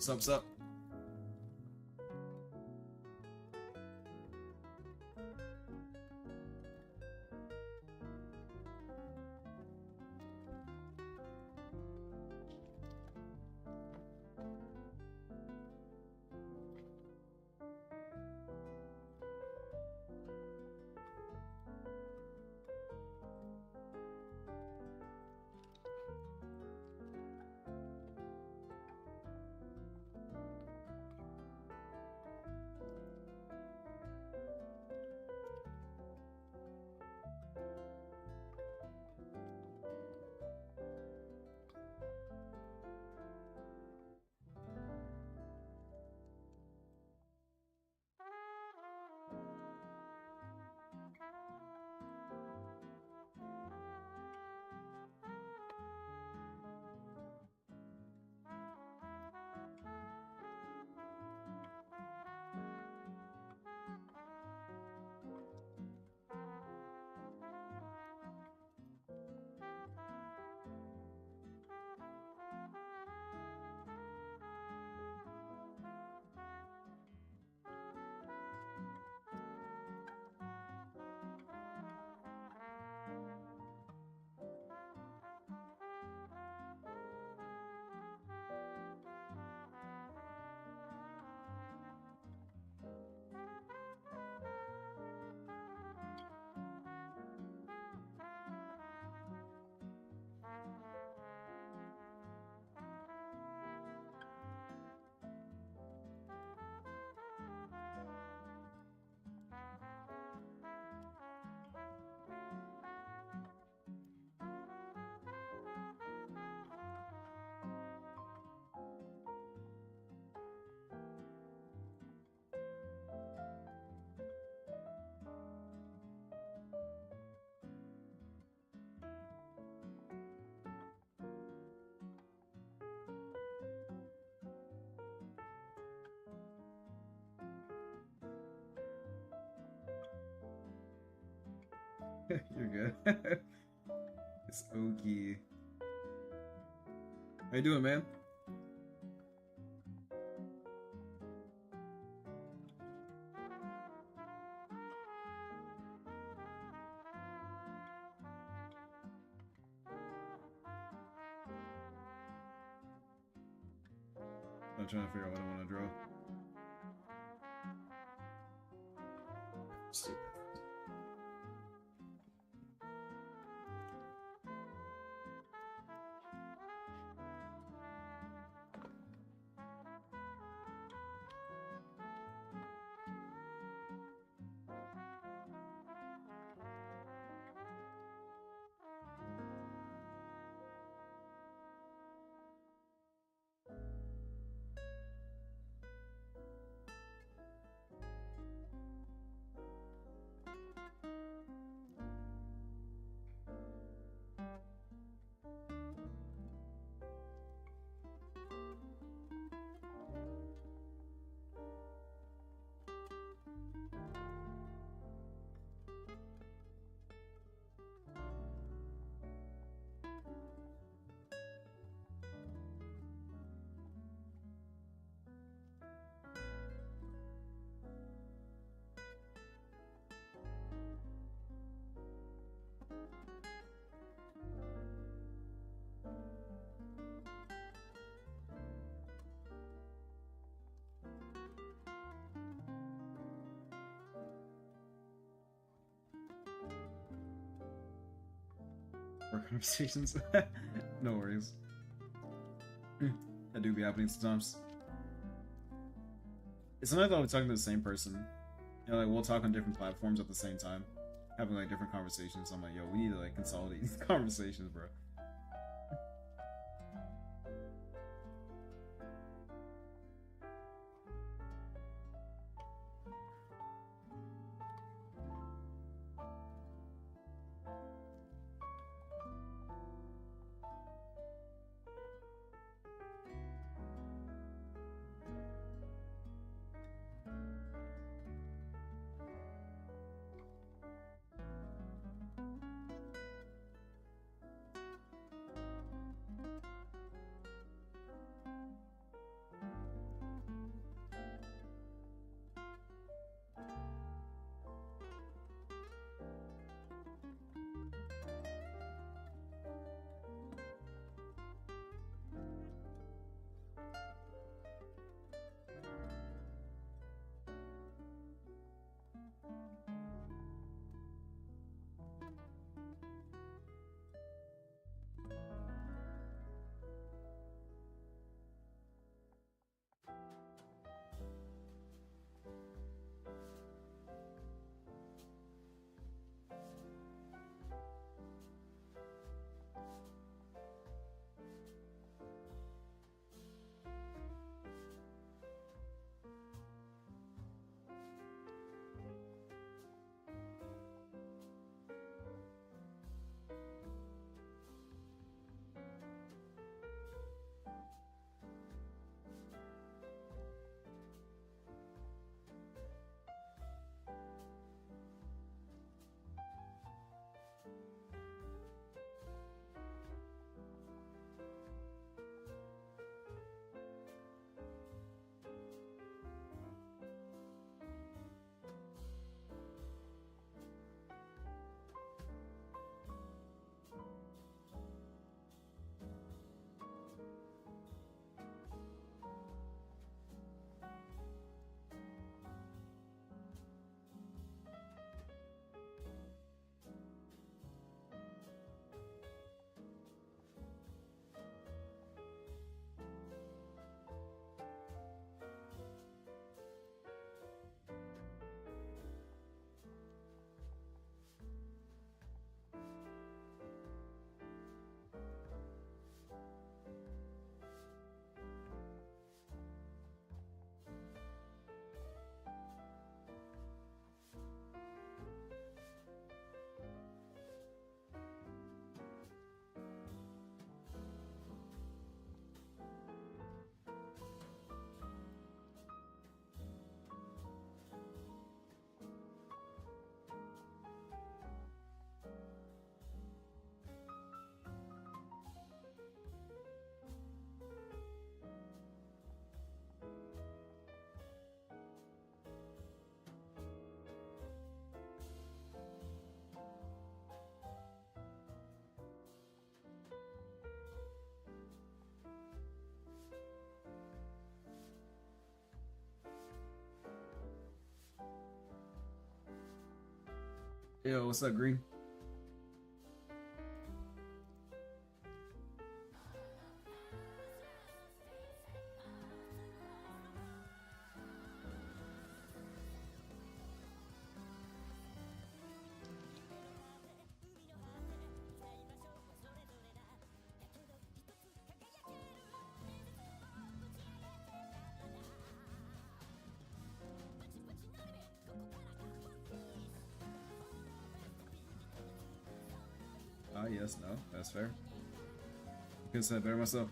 Sup? You're good. It's Oki. How you doing, man? I'm trying to figure out what I want to draw. Stupid. Work conversations. No worries. That do be happening sometimes. It's not that I'm talking to the same person. You know, like we'll talk on different platforms at the same time, having like different conversations. I'm like, yo, we need to like consolidate these conversations, bro. Yo, what's up, Green? Ah, yes, no, that's fair. Could have said better myself.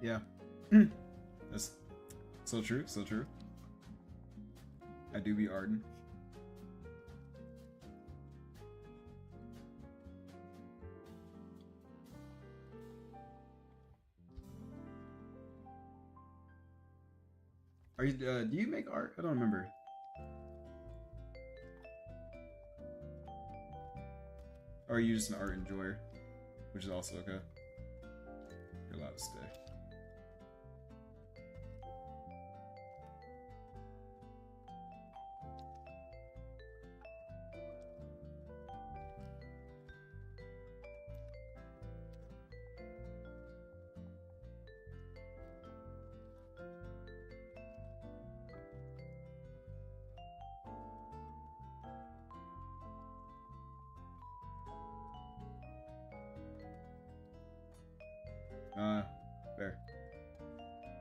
Yeah. That's so true, so true. I do be Arden. Are you? Do you make art? I don't remember. Or are you just an art enjoyer, which is also okay. You're allowed to stay. Fair.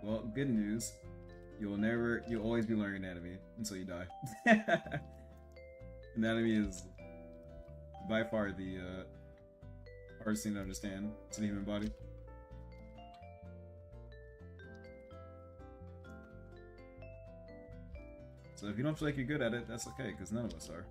Well, good news. You'll always be learning anatomy until you die. Anatomy is by far the hardest thing to understand to the human body. So if you don't feel like you're good at it, that's okay, because none of us are.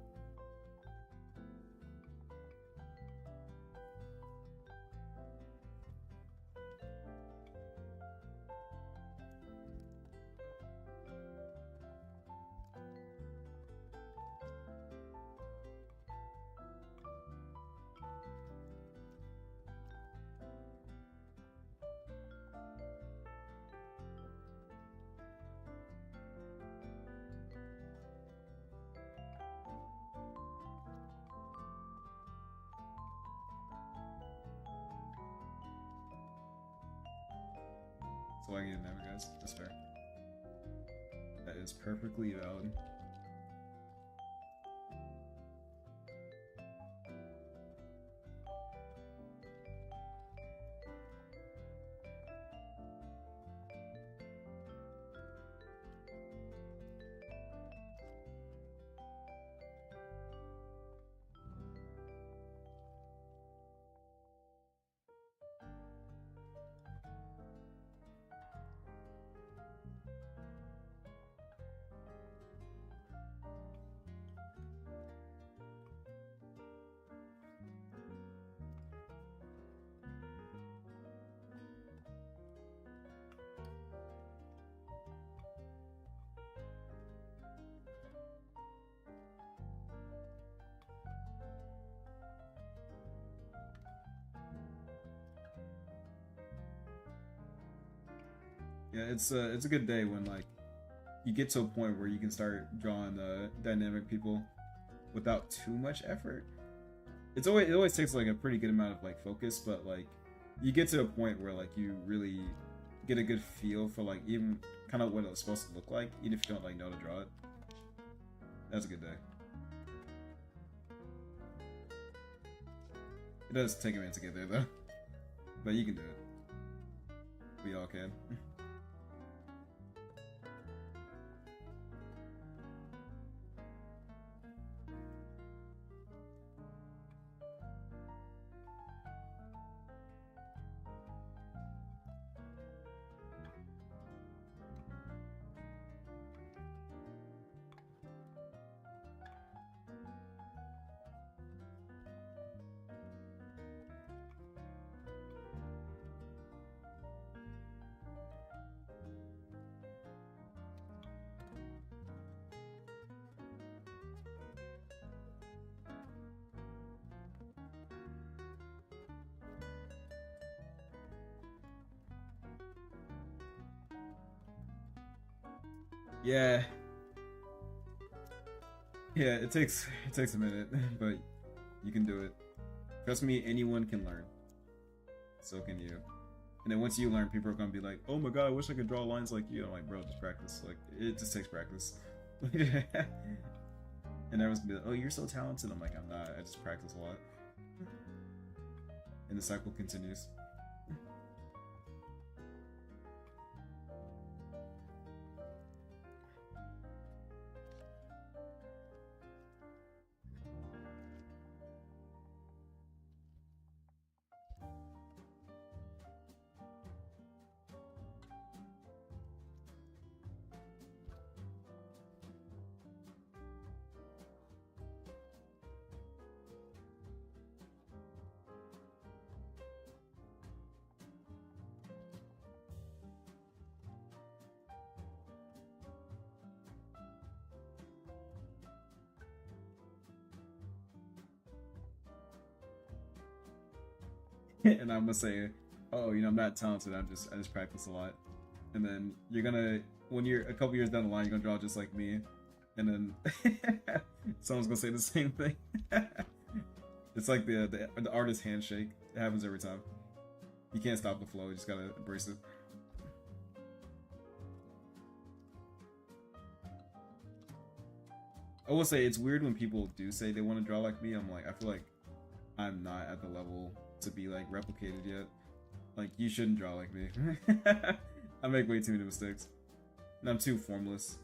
So I get it never, guys. That's fair. That is perfectly valid. Yeah, it's a good day when like you get to a point where you can start drawing dynamic people without too much effort. It always takes like a pretty good amount of like focus, but like you get to a point where like you really get a good feel for like even kind of what it's supposed to look like, even if you don't like know to draw it. That's a good day. It does take a minute to get there though, but you can do it. We all can. Yeah, yeah. It takes a minute, but you can do it. Trust me, anyone can learn. So can you. And then once you learn, people are gonna be like, "Oh my god, I wish I could draw lines like you." I'm like, "Bro, just practice. Like, it just takes practice." And everyone's gonna be like, "Oh, you're so talented." I'm like, "I'm not. I just practice a lot." And the cycle continues. And I'm gonna say, "Oh, I'm not talented. I just practice a lot." And then you're gonna, when you're a couple years down the line, you're gonna draw just like me, and then someone's gonna say the same thing. It's like the artist handshake. It happens every time. You can't stop the flow. You just gotta embrace it. I will say it's weird when people do say they want to draw like me. I'm like, I feel like I'm not at the level to be like replicated yet. Like, you shouldn't draw like me. I make way too many mistakes, and I'm too formless.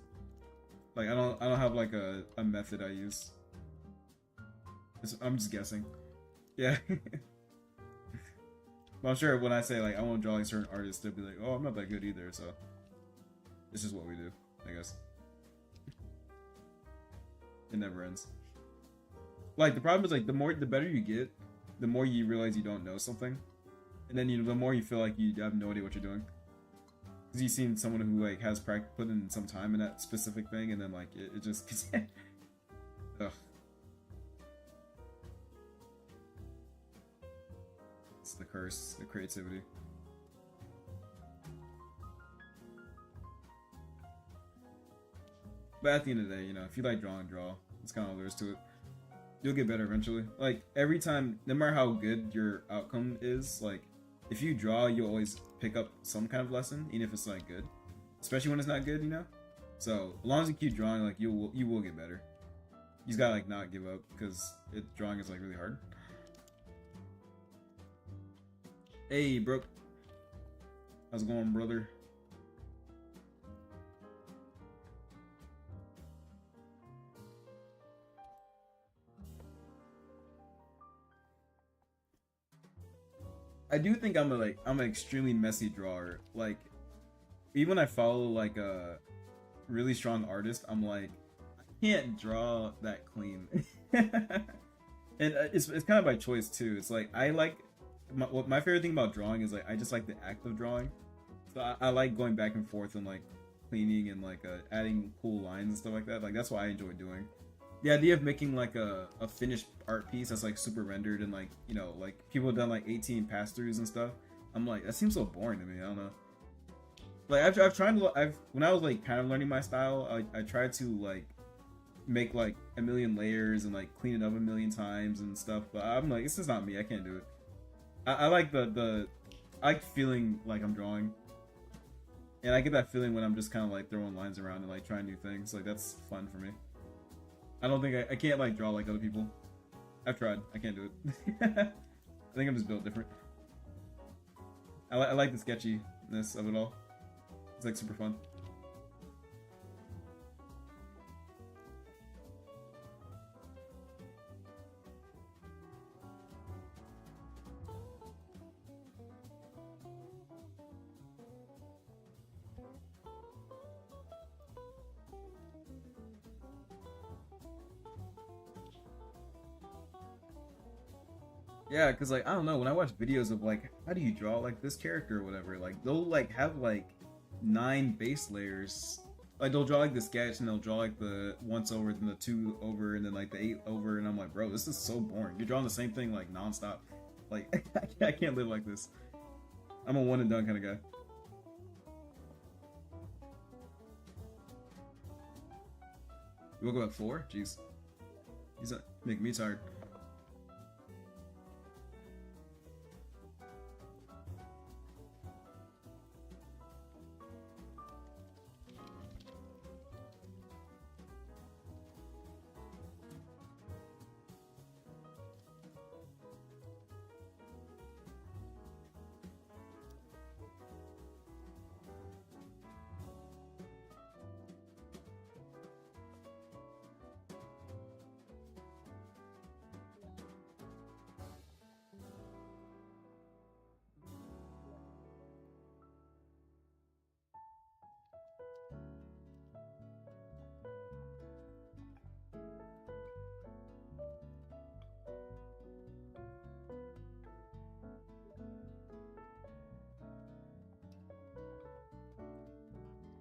Like, I don't have like a method I use. I'm just guessing. Yeah. But I'm sure when I say like I want to draw like certain artists, they'll be like, "Oh, I'm not that good either." So it's just what we do, I guess. It never ends. Like, the problem is like the better you get, the more you realize you don't know something, and then the more you feel like you have no idea what you're doing. Because you've seen someone who like has put in some time in that specific thing, and then like it just ugh. It's the curse, the creativity. But at the end of the day, if you like drawing, draw. That's kind of all there is to it. You'll get better eventually. Like, every time, no matter how good your outcome is, like, if you draw, you'll always pick up some kind of lesson, even if it's not good. Especially when it's not good. So, as long as you keep drawing, like, you will get better. You just gotta, like, not give up, because drawing is, like, really hard. Hey, Brooke. How's it going, brother? I do think I'm an extremely messy drawer. Like, even when I follow like a really strong artist, I'm like, I can't draw that clean. And it's kind of by choice too. It's like I like my favorite thing about drawing is like I just like the act of drawing. So I like going back and forth and like cleaning and like adding cool lines and stuff like that. Like, that's what I enjoy doing. The idea of making like a finished art piece that's like super rendered and like like people have done like 18 pass throughs and stuff. I'm like, that seems so boring to me. I don't know. Like I've tried to I've when I was like kind of learning my style, I tried to like make like a million layers and like clean it up a million times and stuff. But I'm like, this is not me. I can't do it. I like the I like feeling like I'm drawing, and I get that feeling when I'm just kind of like throwing lines around and like trying new things. Like that's fun for me. I don't think I can't like draw like other people. I've tried. I can't do it. I think I'm just built different. I like the sketchiness of it all. It's like super fun. Yeah, because like I don't know, when I watch videos of like how do you draw like this character or whatever, like they'll like have like 9 base layers. Like they'll draw like the sketch and they'll draw like the once over, then the 2 over, and then like the 8 over, and I'm like, bro, this is so boring. You're drawing the same thing like nonstop. Like I can't live like this. I'm a one and done kind of guy. You woke up at 4? Jeez, he's making me tired.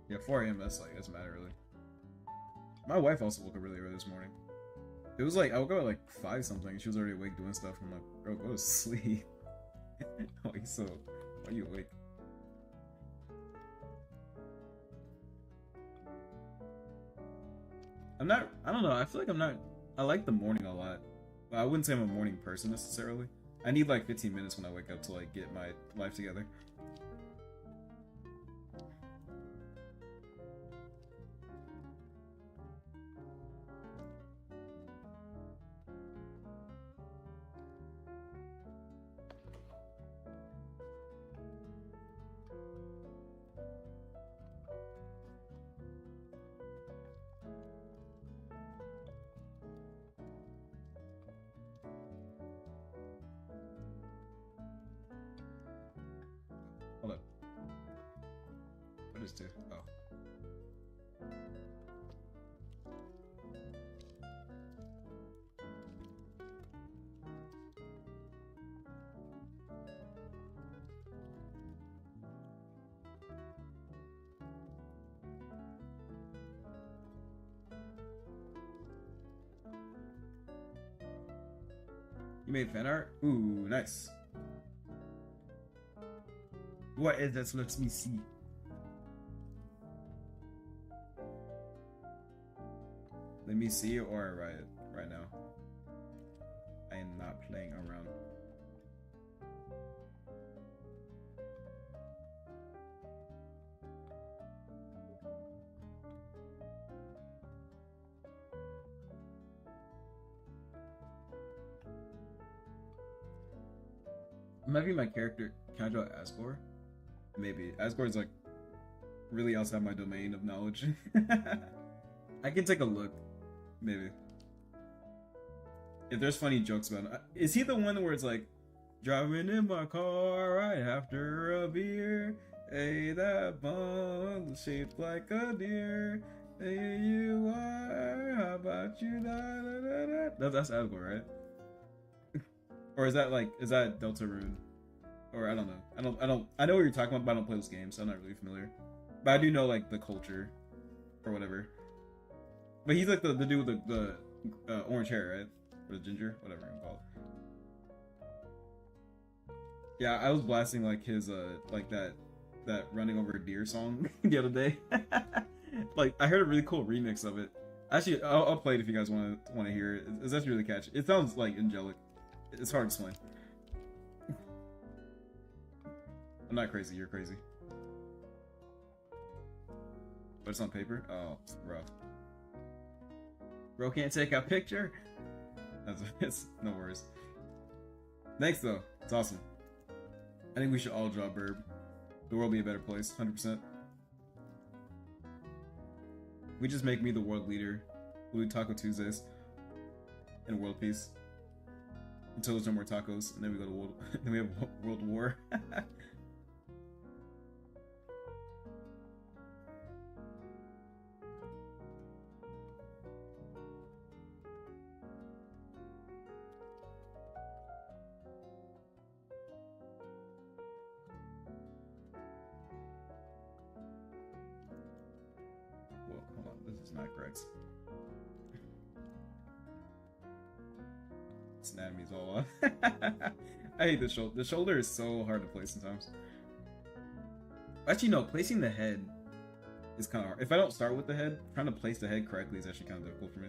Yeah, 4 a.m. That's like doesn't matter really. My wife also woke up really early this morning. It was like I woke up at like 5 something. She was already awake doing stuff. I'm like, bro, go to sleep. Like so, why are you awake? I'm not. I don't know. I feel like I'm not. I like the morning a lot, but I wouldn't say I'm a morning person necessarily. I need like 15 minutes when I wake up to like get my life together. Hold up. What is this? Oh. You made fan art? Ooh, nice. What is this? Let me see. Let me see or write it right now. I am not playing around. Maybe my character. Can I draw Asgore? Maybe. Asgore's like really outside my domain of knowledge. I can take a look. Maybe. If there's funny jokes about him. Is he the one where it's like, driving in my car right after a beer? Hey, that bun shaped like a deer. Hey, you are. How about you? Da, da, da, da. That's Asgore, right? Or is that Deltarune? Or I don't know. I know what you're talking about, but I don't play those games, so I'm not really familiar. But I do know like the culture or whatever. But he's like the dude with the orange hair, right? Or the ginger, whatever you call it. Yeah, I was blasting like his like that that running over a deer song the other day. Like I heard a really cool remix of it. Actually, I'll play it if you guys want to hear it. It's actually really catchy. It sounds like angelic. It's hard to explain. I'm not crazy. You're crazy. But it's on paper. Oh, it's rough. Bro can't take a picture. It's no worries. Thanks though. It's awesome. I think we should all draw Burb. The world will be a better place. 100%. We just make me the world leader. We'll do Taco Tuesdays. And world peace. Until there's no more tacos, and then we go to world. Then we have world war. Whoa, hold on, this is not correct. This anatomy's all off. I hate the shoulder. The shoulder is so hard to place sometimes. Actually, no, placing the head is kind of hard. If I don't start with the head, trying to place the head correctly is actually kind of difficult for me.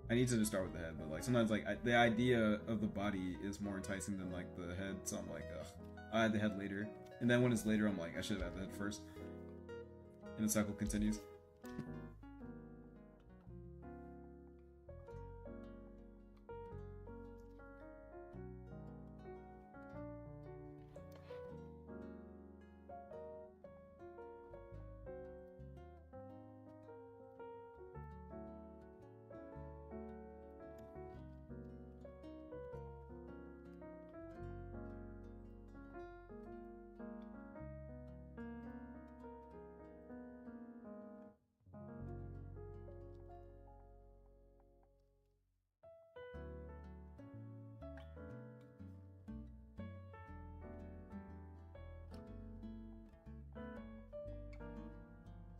I need to just start with the head, but like sometimes like the idea of the body is more enticing than like the head, so I'm like, ugh, I'll add the head later. And then when it's later, I'm like, I should have added the head first. And the cycle continues.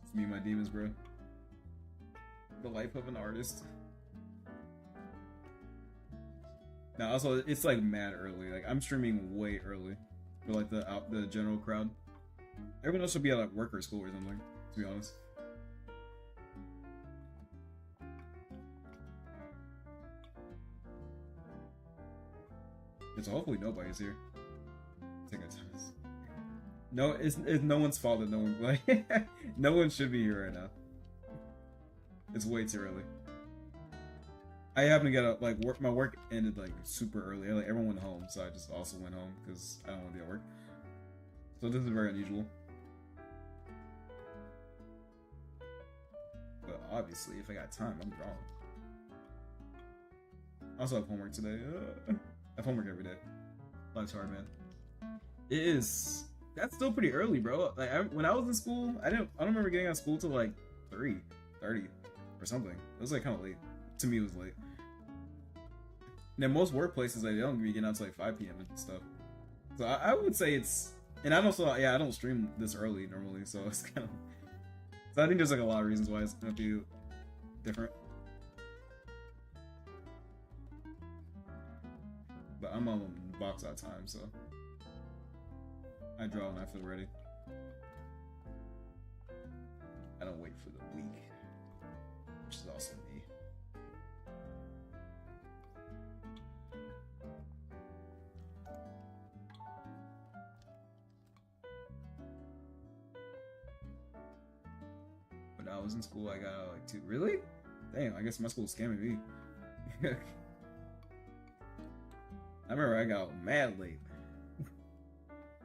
It's me and my demons, bro. The life of an artist. Now, also, it's like mad early. Like I'm streaming way early for like the general crowd. Everyone else should be at like work or school or something. To be honest. So hopefully nobody's here. Take a chance. No, it's no one's fault that no one like no one should be here right now. It's way too early. I happen to get up like work. My work ended like super early. Like everyone went home, so I just also went home because I don't want to be at work. So this is very unusual. But obviously, if I got time, I'm drawing. I also have homework today. I have homework every day. Life's hard, man. It is. That's still pretty early, bro. Like when I was in school, I don't remember getting out of school till like 3:30 or something. It was like kind of late. To me, it was late. Now most workplaces, like, they don't be getting out till like 5 p.m. and stuff. So I would say it's, and I don't stream this early normally, so it's kind of. So I think there's like a lot of reasons why it's gonna be different. But I'm on box out time, so I draw when I feel ready. I don't wait for the week, which is also me. When I was in school, I got out like 2. Really? Damn, I guess my school's scamming me. I remember I got out mad late.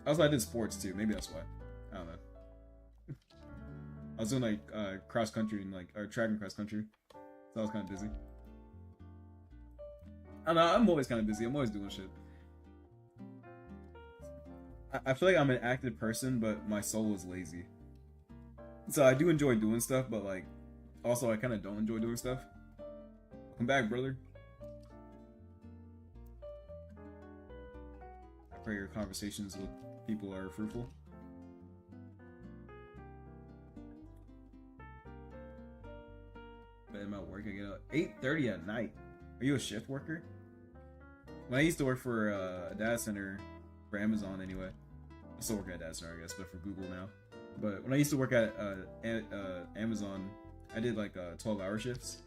Also, I did sports too. Maybe that's why. I don't know. I was doing like cross country and like track and cross country, so I was kind of busy. I don't know. I'm always kind of busy. I'm always doing shit. I feel like I'm an active person, but my soul is lazy. So I do enjoy doing stuff, but like, also I kind of don't enjoy doing stuff. Come back, brother. I pray your conversations with people are fruitful. But in my work, I get out 8:30 at night. Are you a shift worker? When I used to work for a data center for Amazon, anyway, still working at Data Center, I guess, but for Google now. But when I used to work at Amazon, I did like 12-hour shifts.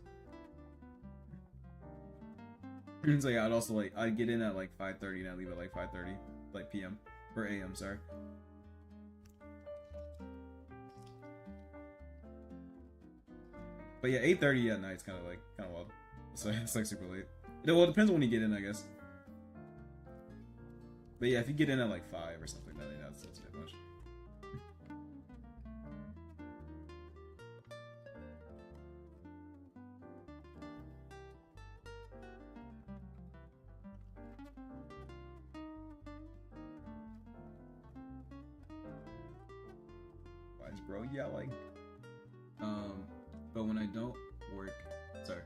So yeah, I'd also like I'd get in at like 5:30 and I'd leave at like 5:30, like p.m. or a.m. Sorry. But yeah, 8:30 at night's kind of wild. So it's like super late. Well, it depends on when you get in, I guess. But yeah, if you get in at like 5 or something, then that's a bit much. Why is bro yelling? But when I don't work, sorry.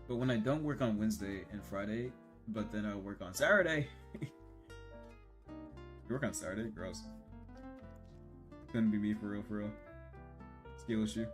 But when I don't work on Wednesday and Friday, but then I work on Saturday. You work on Saturday? Gross. Couldn't be me for real, for real. Skill issue.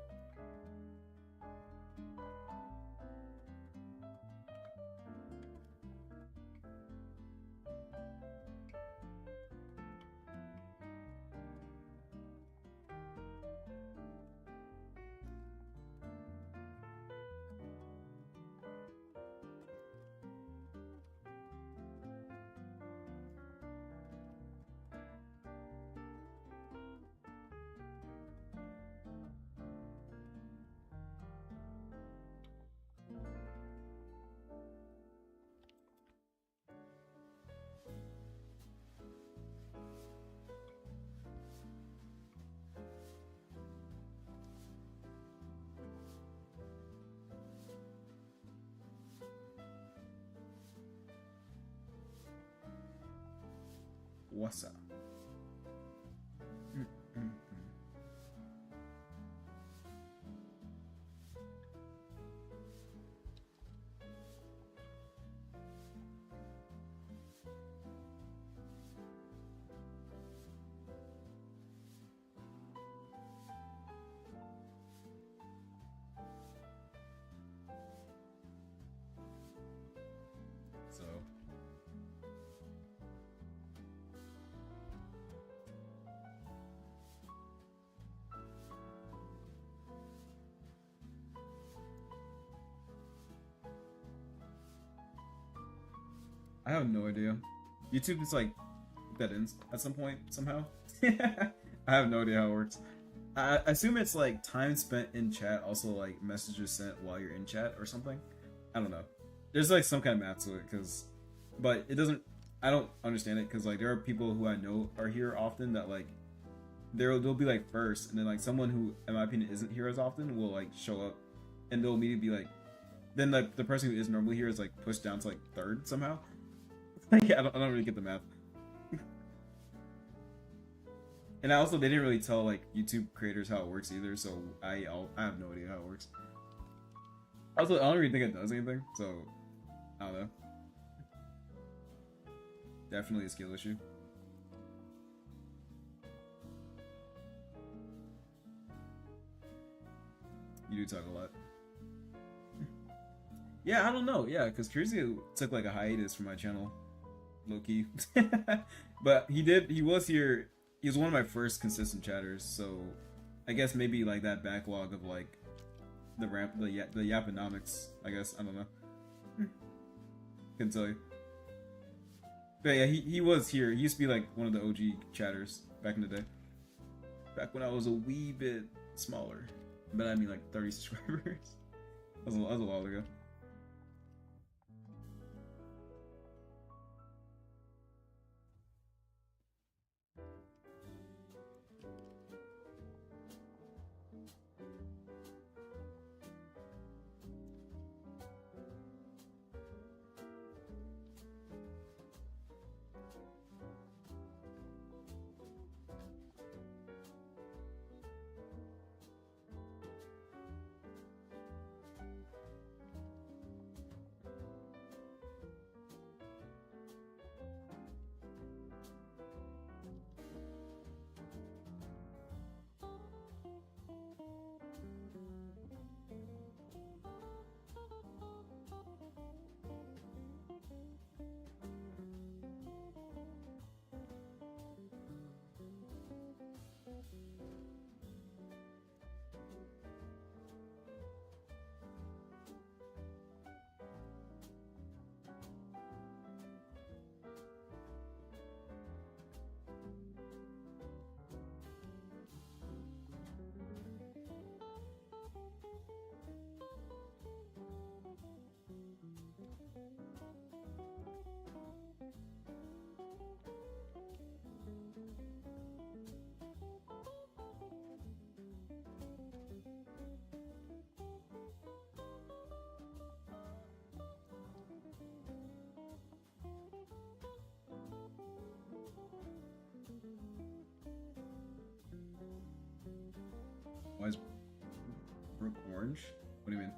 What's up? So I have no idea. YouTube is like that ends at some point somehow. I have no idea how it works. I assume it's like time spent in chat, also like messages sent while you're in chat or something. I don't know. There's like some kind of math to it, but it doesn't. I don't understand it because like there are people who I know are here often that like they'll be like first, and then like someone who, in my opinion, isn't here as often will like show up, and they'll immediately be like, then the person who is normally here is like pushed down to like third somehow. Like I don't really get the math. And also, they didn't really tell like YouTube creators how it works either, so I have no idea how it works. Also, I don't really think it does anything, so I don't know. Definitely a skill issue. You do talk a lot. Yeah, I don't know. Yeah, because Curzio took like a hiatus from my channel, low key. But he was here. He was one of my first consistent chatters, so I guess maybe like that backlog of like the Yaponomics. I guess I don't know. Couldn't tell you. But yeah, he was here. He used to be like one of the OG chatters back in the day. Back when I was a wee bit smaller, but I mean like 30 subscribers. That was a while ago. orange? What do you mean?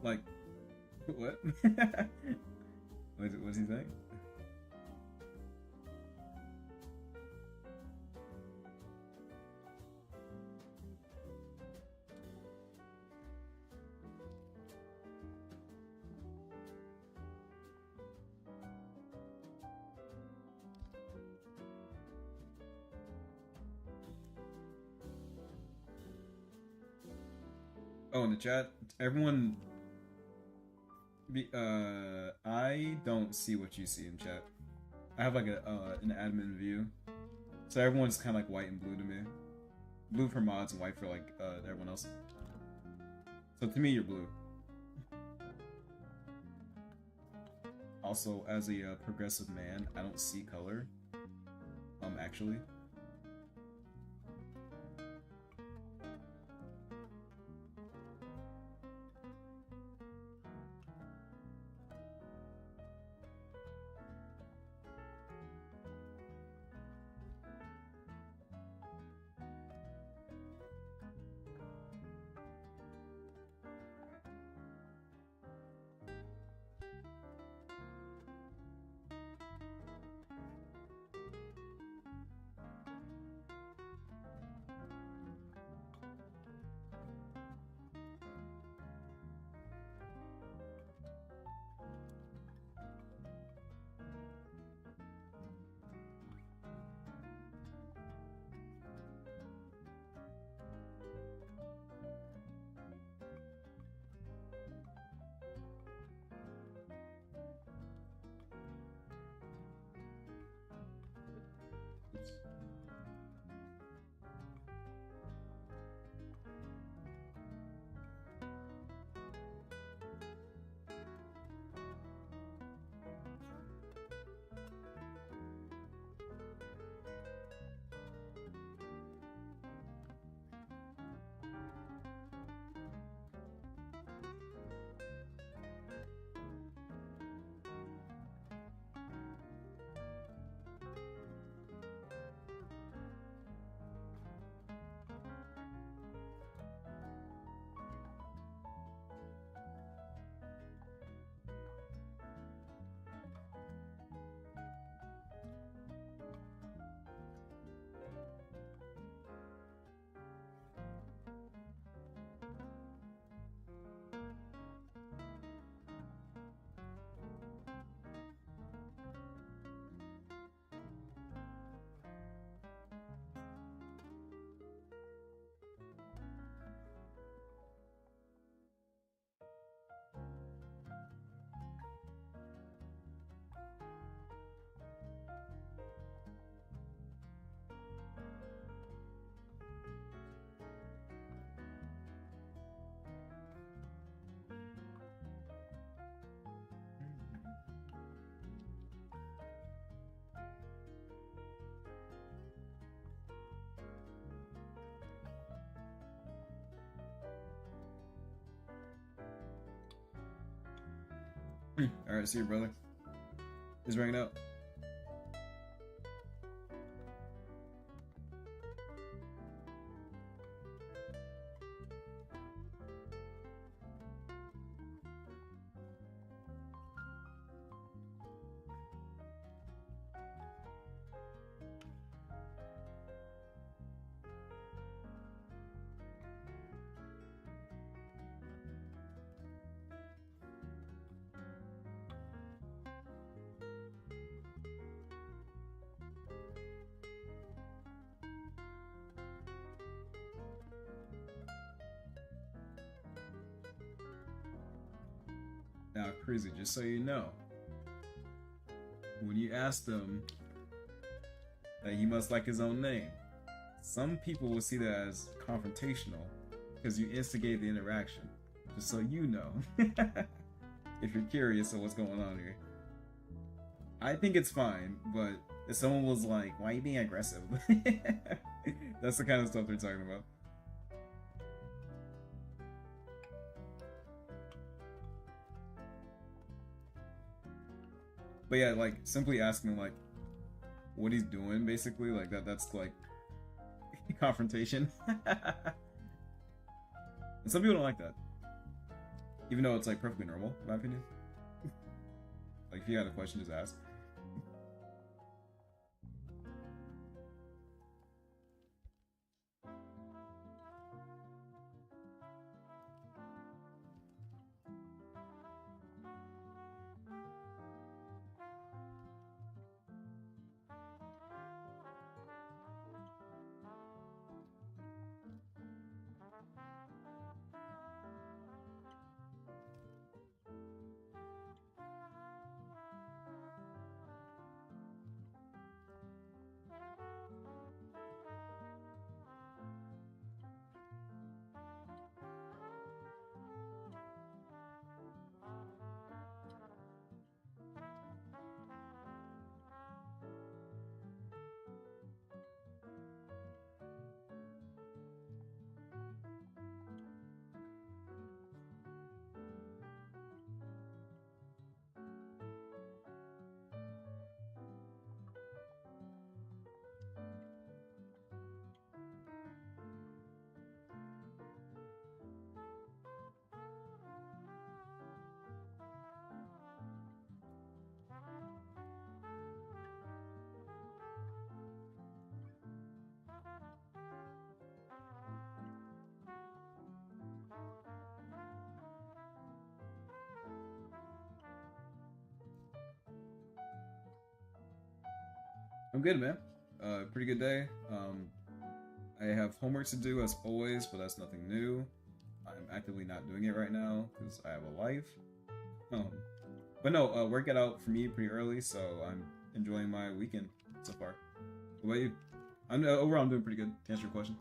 Like, what? What's he saying? Oh, in the chat, everyone. I don't see what you see in chat. I have like a an admin view, so everyone's kind of like white and blue to me. Blue for mods and white for like everyone else. So to me, you're blue. Also, as a progressive man, I don't see color. Actually. Alright, see you, brother. He's ringing out. Now, Crazy, just so you know, when you ask them that he must like his own name, some people will see that as confrontational because you instigate the interaction. Just so you know, if you're curious of what's going on here. I think it's fine, but if someone was like, "Why are you being aggressive?" That's the kind of stuff they're talking about. But yeah, like simply asking like what he's doing, basically, like that's like confrontation. And some people don't like that, even though it's like perfectly normal, in my opinion. Like if you had a question, just ask. I'm good, man. Pretty good day. I have homework to do as always, but that's nothing new. I'm actively not doing it right now because I have a life. Um, but no, work got out for me pretty early, so I'm enjoying my weekend so far. What about you? I'm overall I'm doing pretty good. To answer your question.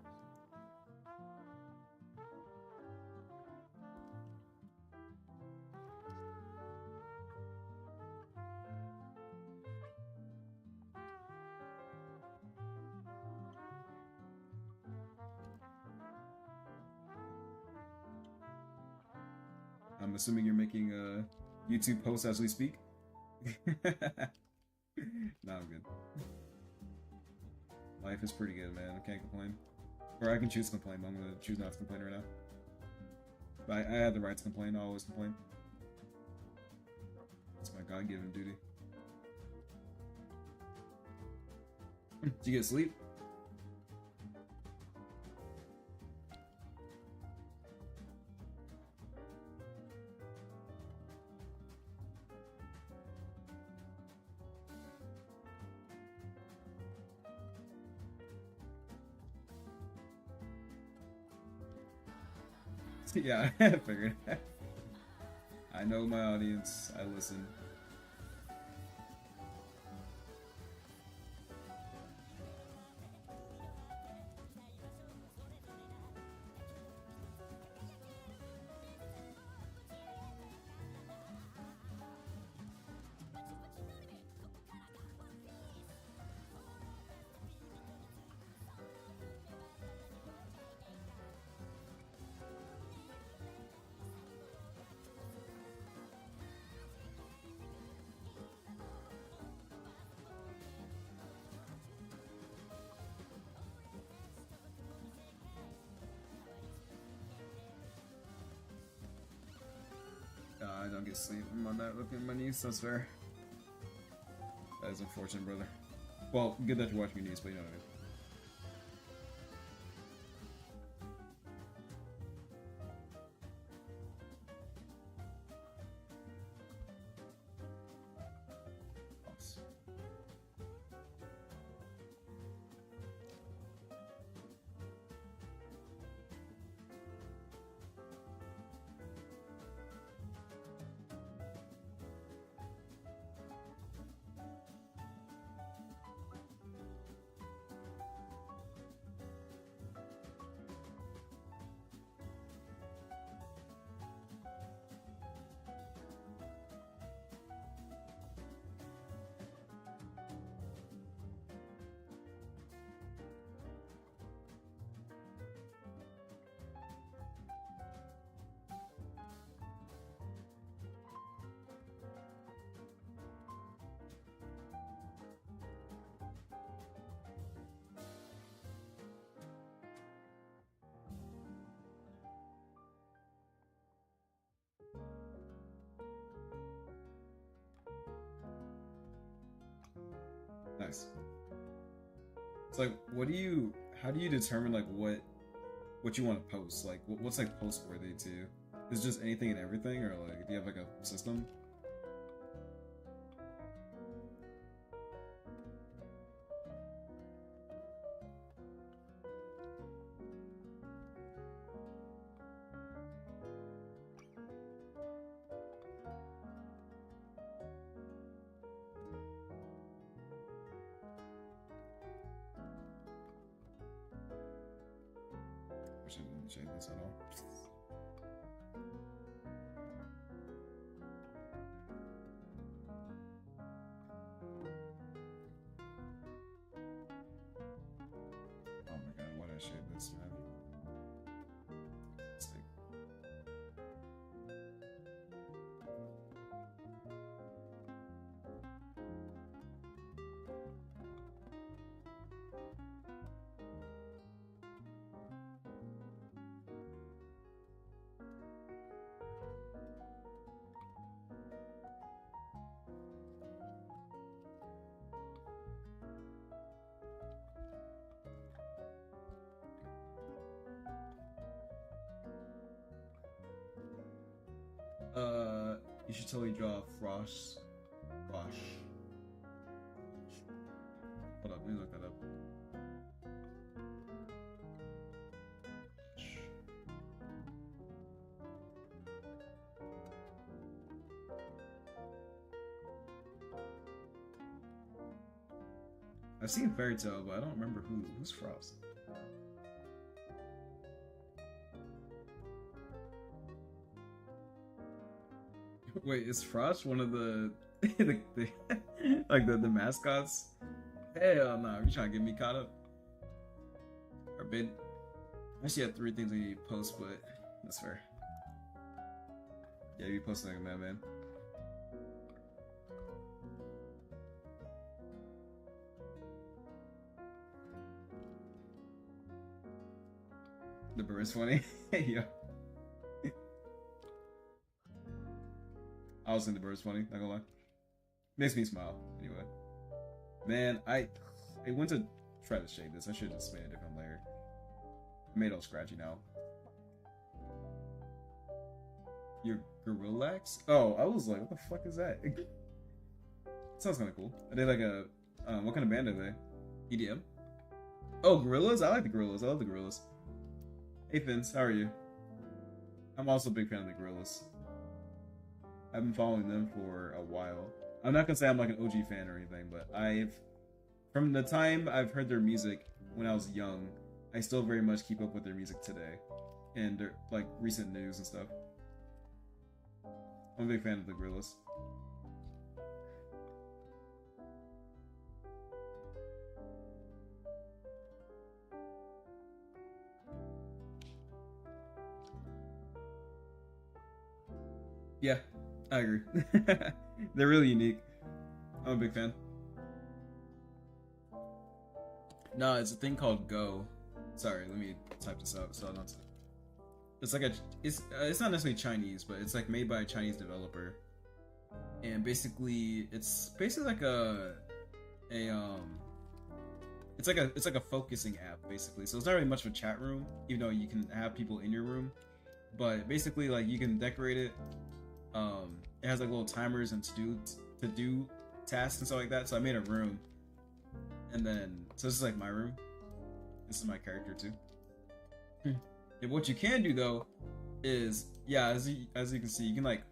I'm assuming you're making a YouTube post as we speak. Nah, I'm good. Life is pretty good, man. I can't complain. Or I can choose to complain, but I'm gonna choose not to complain right now. But I have the right to complain. I always complain. It's my God-given duty. Did you get sleep? Yeah, I figured. I know my audience. I listen. I don't get sleep. I'm on that looking at my niece. That's fair. That is unfortunate, brother. Well, good that you're watching your niece, but you know what I mean. Nice. It's like, how do you determine like what you want to post? Like, what's like post worthy to? Is it just anything and everything, or like, do you have like a system? I shouldn't change this at all. Oh my god, why did I shade this, man? Mistake. You should totally draw Frosh. Hold up, let me look that up. I've seen Fairy Tail, but I don't remember who's Frost. Wait, is Frost one of the, like the mascots? Hell no, you trying to get me caught up? Or been? I actually have 3 things I need to post, but that's fair. Yeah, you posting like a madman. The bird's funny. Yeah. I was in the bird's funny, not gonna lie. Makes me smile, anyway. Man, I went to try to shade this. I should have just made a different layer. I made it all scratchy now. Your Gorillax? Oh, I was like, what the fuck is that? It sounds kind of cool. Are they like a, what kind of band are they? EDM? Oh, Gorillas? I like the Gorillas. I love the Gorillas. Hey Fins, how are you? I'm also a big fan of the Gorillas. I've been following them for a while. I'm not gonna say I'm like an OG fan or anything, but from the time I've heard their music when I was young, I still very much keep up with their music today, and their like recent news and stuff. I'm a big fan of the Gorillas. Yeah, I agree. They're really unique. I'm a big fan. No, it's a thing called Go. Sorry, let me type this out so I don't. It's like it's not necessarily Chinese, but it's like made by a Chinese developer, and basically it's basically like it's like a focusing app basically. So it's not really much of a chat room, even though you can have people in your room. But basically, like you can decorate it. It has like little timers and to do tasks and stuff like that. So I made a room, and then so this is like my room. This is my character too. And what you can do though is, yeah, as you can see, you can like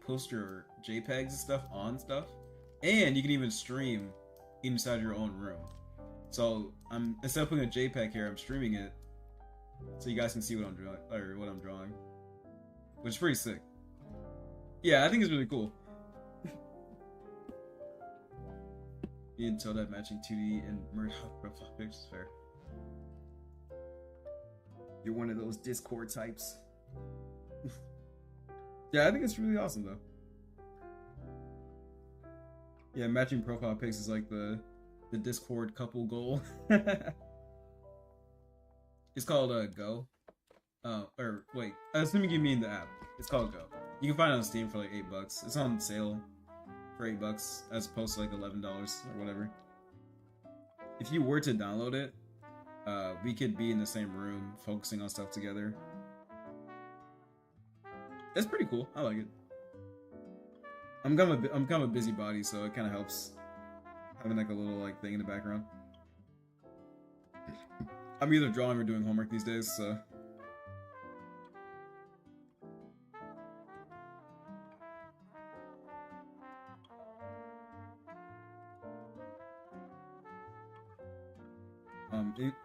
post your JPEGs and stuff on stuff, and you can even stream inside your own room. So instead of putting a JPEG here, I'm streaming it so you guys can see what I'm drawing, which is pretty sick. Yeah, I think it's really cool. You can tell that matching 2D and merge profile pictures fair. You're one of those Discord types. Yeah, I think it's really awesome though. Yeah, matching profile pics is like the Discord couple goal. It's called Go. Or wait, assuming you mean the app. It's called Go. You can find it on Steam for like $8. It's on sale for $8 as opposed to like $11 or whatever. if you were to download it, we could be in the same room focusing on stuff together. It's pretty cool. I like it. I'm kind of a busybody, so it kind of helps having like a little like thing in the background. I'm either drawing or doing homework these days, so.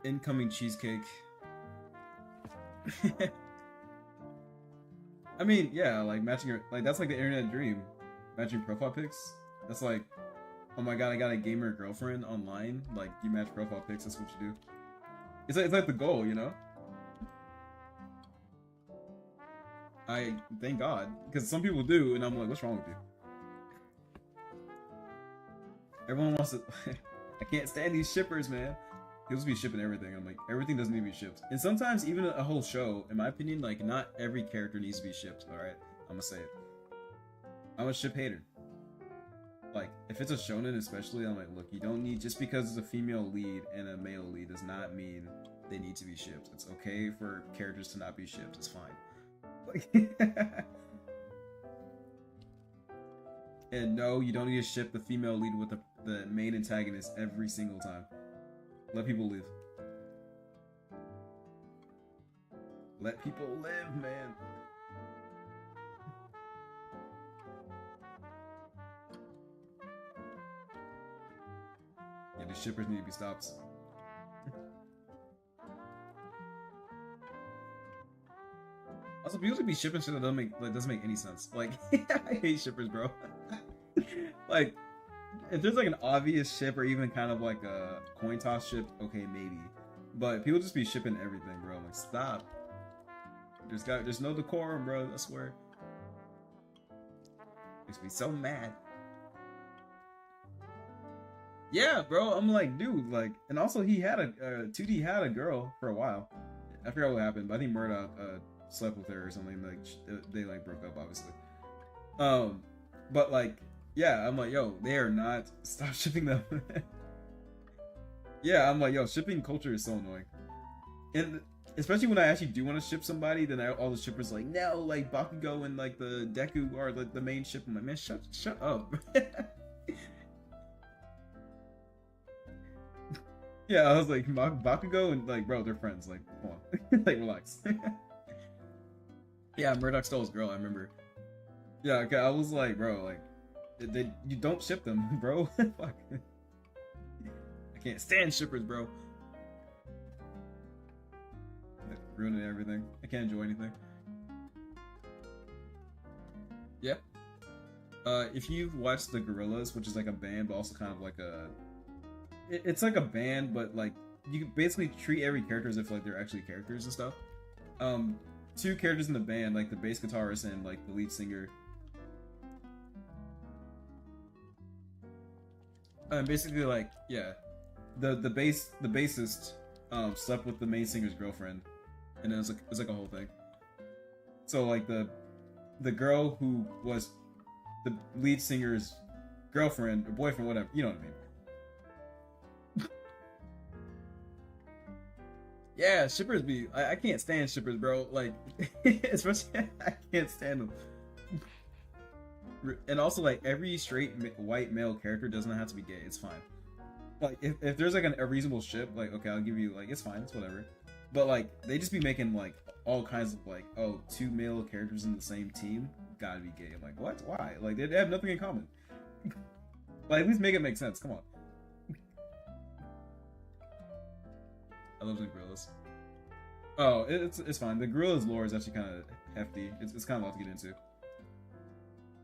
Incoming cheesecake. I mean, yeah, like matching your, like that's like the internet dream. Matching profile pics. That's like, oh my god, I got a gamer girlfriend online. Like you match profile pics. That's what you do. It's like the goal, you know. I thank God, because some people do, and I'm like, what's wrong with you? Everyone wants to. I can't stand these shippers, man. People just be shipping everything. I'm like, everything doesn't need to be shipped. And sometimes even a whole show, in my opinion, like not every character needs to be shipped. All right, I'm gonna say it. I'm a ship hater. Like, if it's a shonen especially, I'm like, look, you don't need, just because it's a female lead and a male lead does not mean they need to be shipped. It's okay for characters to not be shipped. It's fine. Like, and no, you don't need to ship the female lead with the main antagonist every single time. Let people live. Let people live, man. Yeah, the shippers need to be stopped. Also, people should be shipping shit that doesn't make any sense. Like, I hate shippers, bro. Like, if there's like an obvious ship or even kind of like a coin toss ship, okay, maybe. But people just be shipping everything, bro. I'm like, stop. There's no decorum, bro. I swear. Makes me so mad. Yeah, bro. I'm like, dude, like, and also he had a 2D had a girl for a while. I forgot what happened, but I think Murdoch slept with her or something. Like they like broke up, obviously. But like, yeah, I'm like, yo, they are not. Stop shipping them. Yeah, I'm like, yo, shipping culture is so annoying. And especially when I actually do want to ship somebody, then all the shippers like, no, like Bakugo and like the Deku are like the main ship. I'm like, man, shut up. Yeah, I was like, Bakugo and like, bro, they're friends. Like, come on, like, relax. Yeah, Murdoch stole his girl. I remember. Yeah, okay, I was like, bro, like, you don't ship them, bro. Fuck. I can't stand shippers, bro. Ruining everything. I can't enjoy anything. Yeah. If you've watched the Gorillas, which is like a band, but also kind of like a, it's like a band, but like you can basically treat every character as if like they're actually characters and stuff. Two characters in the band, like the bass guitarist and like the lead singer. Basically, like, yeah, the bassist slept with the main singer's girlfriend, and it was like a whole thing. So like the girl who was the lead singer's girlfriend or boyfriend, whatever, you know what I mean. Yeah, shippers be. I can't stand shippers, bro. Like, especially I can't stand them. And also, like, every straight white male character doesn't have to be gay. It's fine. Like, if there's like a reasonable ship, like, okay, I'll give you like, it's fine, it's whatever. But like, they just be making like all kinds of like, oh, two male characters in the same team gotta be gay. I'm like, what? Why? Like, they have nothing in common. Like, at least make it make sense. Come on. I love the Gorillas. Oh, it's fine. The Gorillas lore is actually kind of hefty. It's kind of a lot to get into.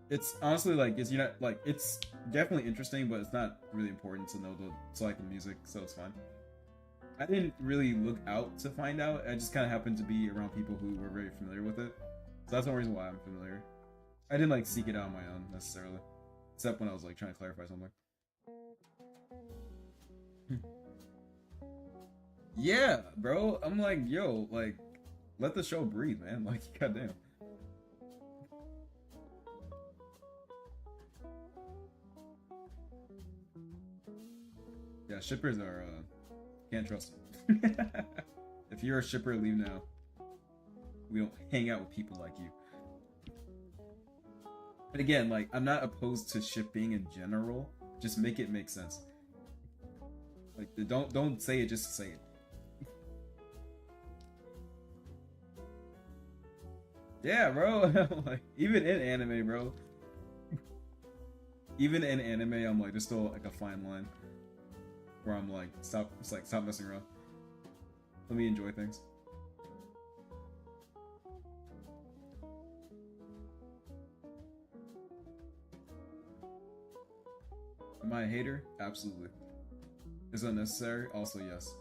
It's honestly like it's definitely interesting, but it's not really important to know to like the music, so it's fine. I didn't really look out to find out. I just kind of happened to be around people who were very familiar with it, so that's one reason why I'm familiar. I didn't like seek it out on my own necessarily, except when I was like trying to clarify something. Yeah, bro. I'm like, yo, like, let the show breathe, man. Like, goddamn. Yeah, shippers are can't trust them. If you're a shipper, leave now. We don't hang out with people like you. And again, like, I'm not opposed to shipping in general. Just make it make sense. Like, don't say it just to say it. Yeah, bro. Like, even in anime, bro. Even in anime, I'm like, there's still like a fine line where I'm like, stop messing around. Let me enjoy things. Am I a hater? Absolutely. Is that necessary? Also, yes.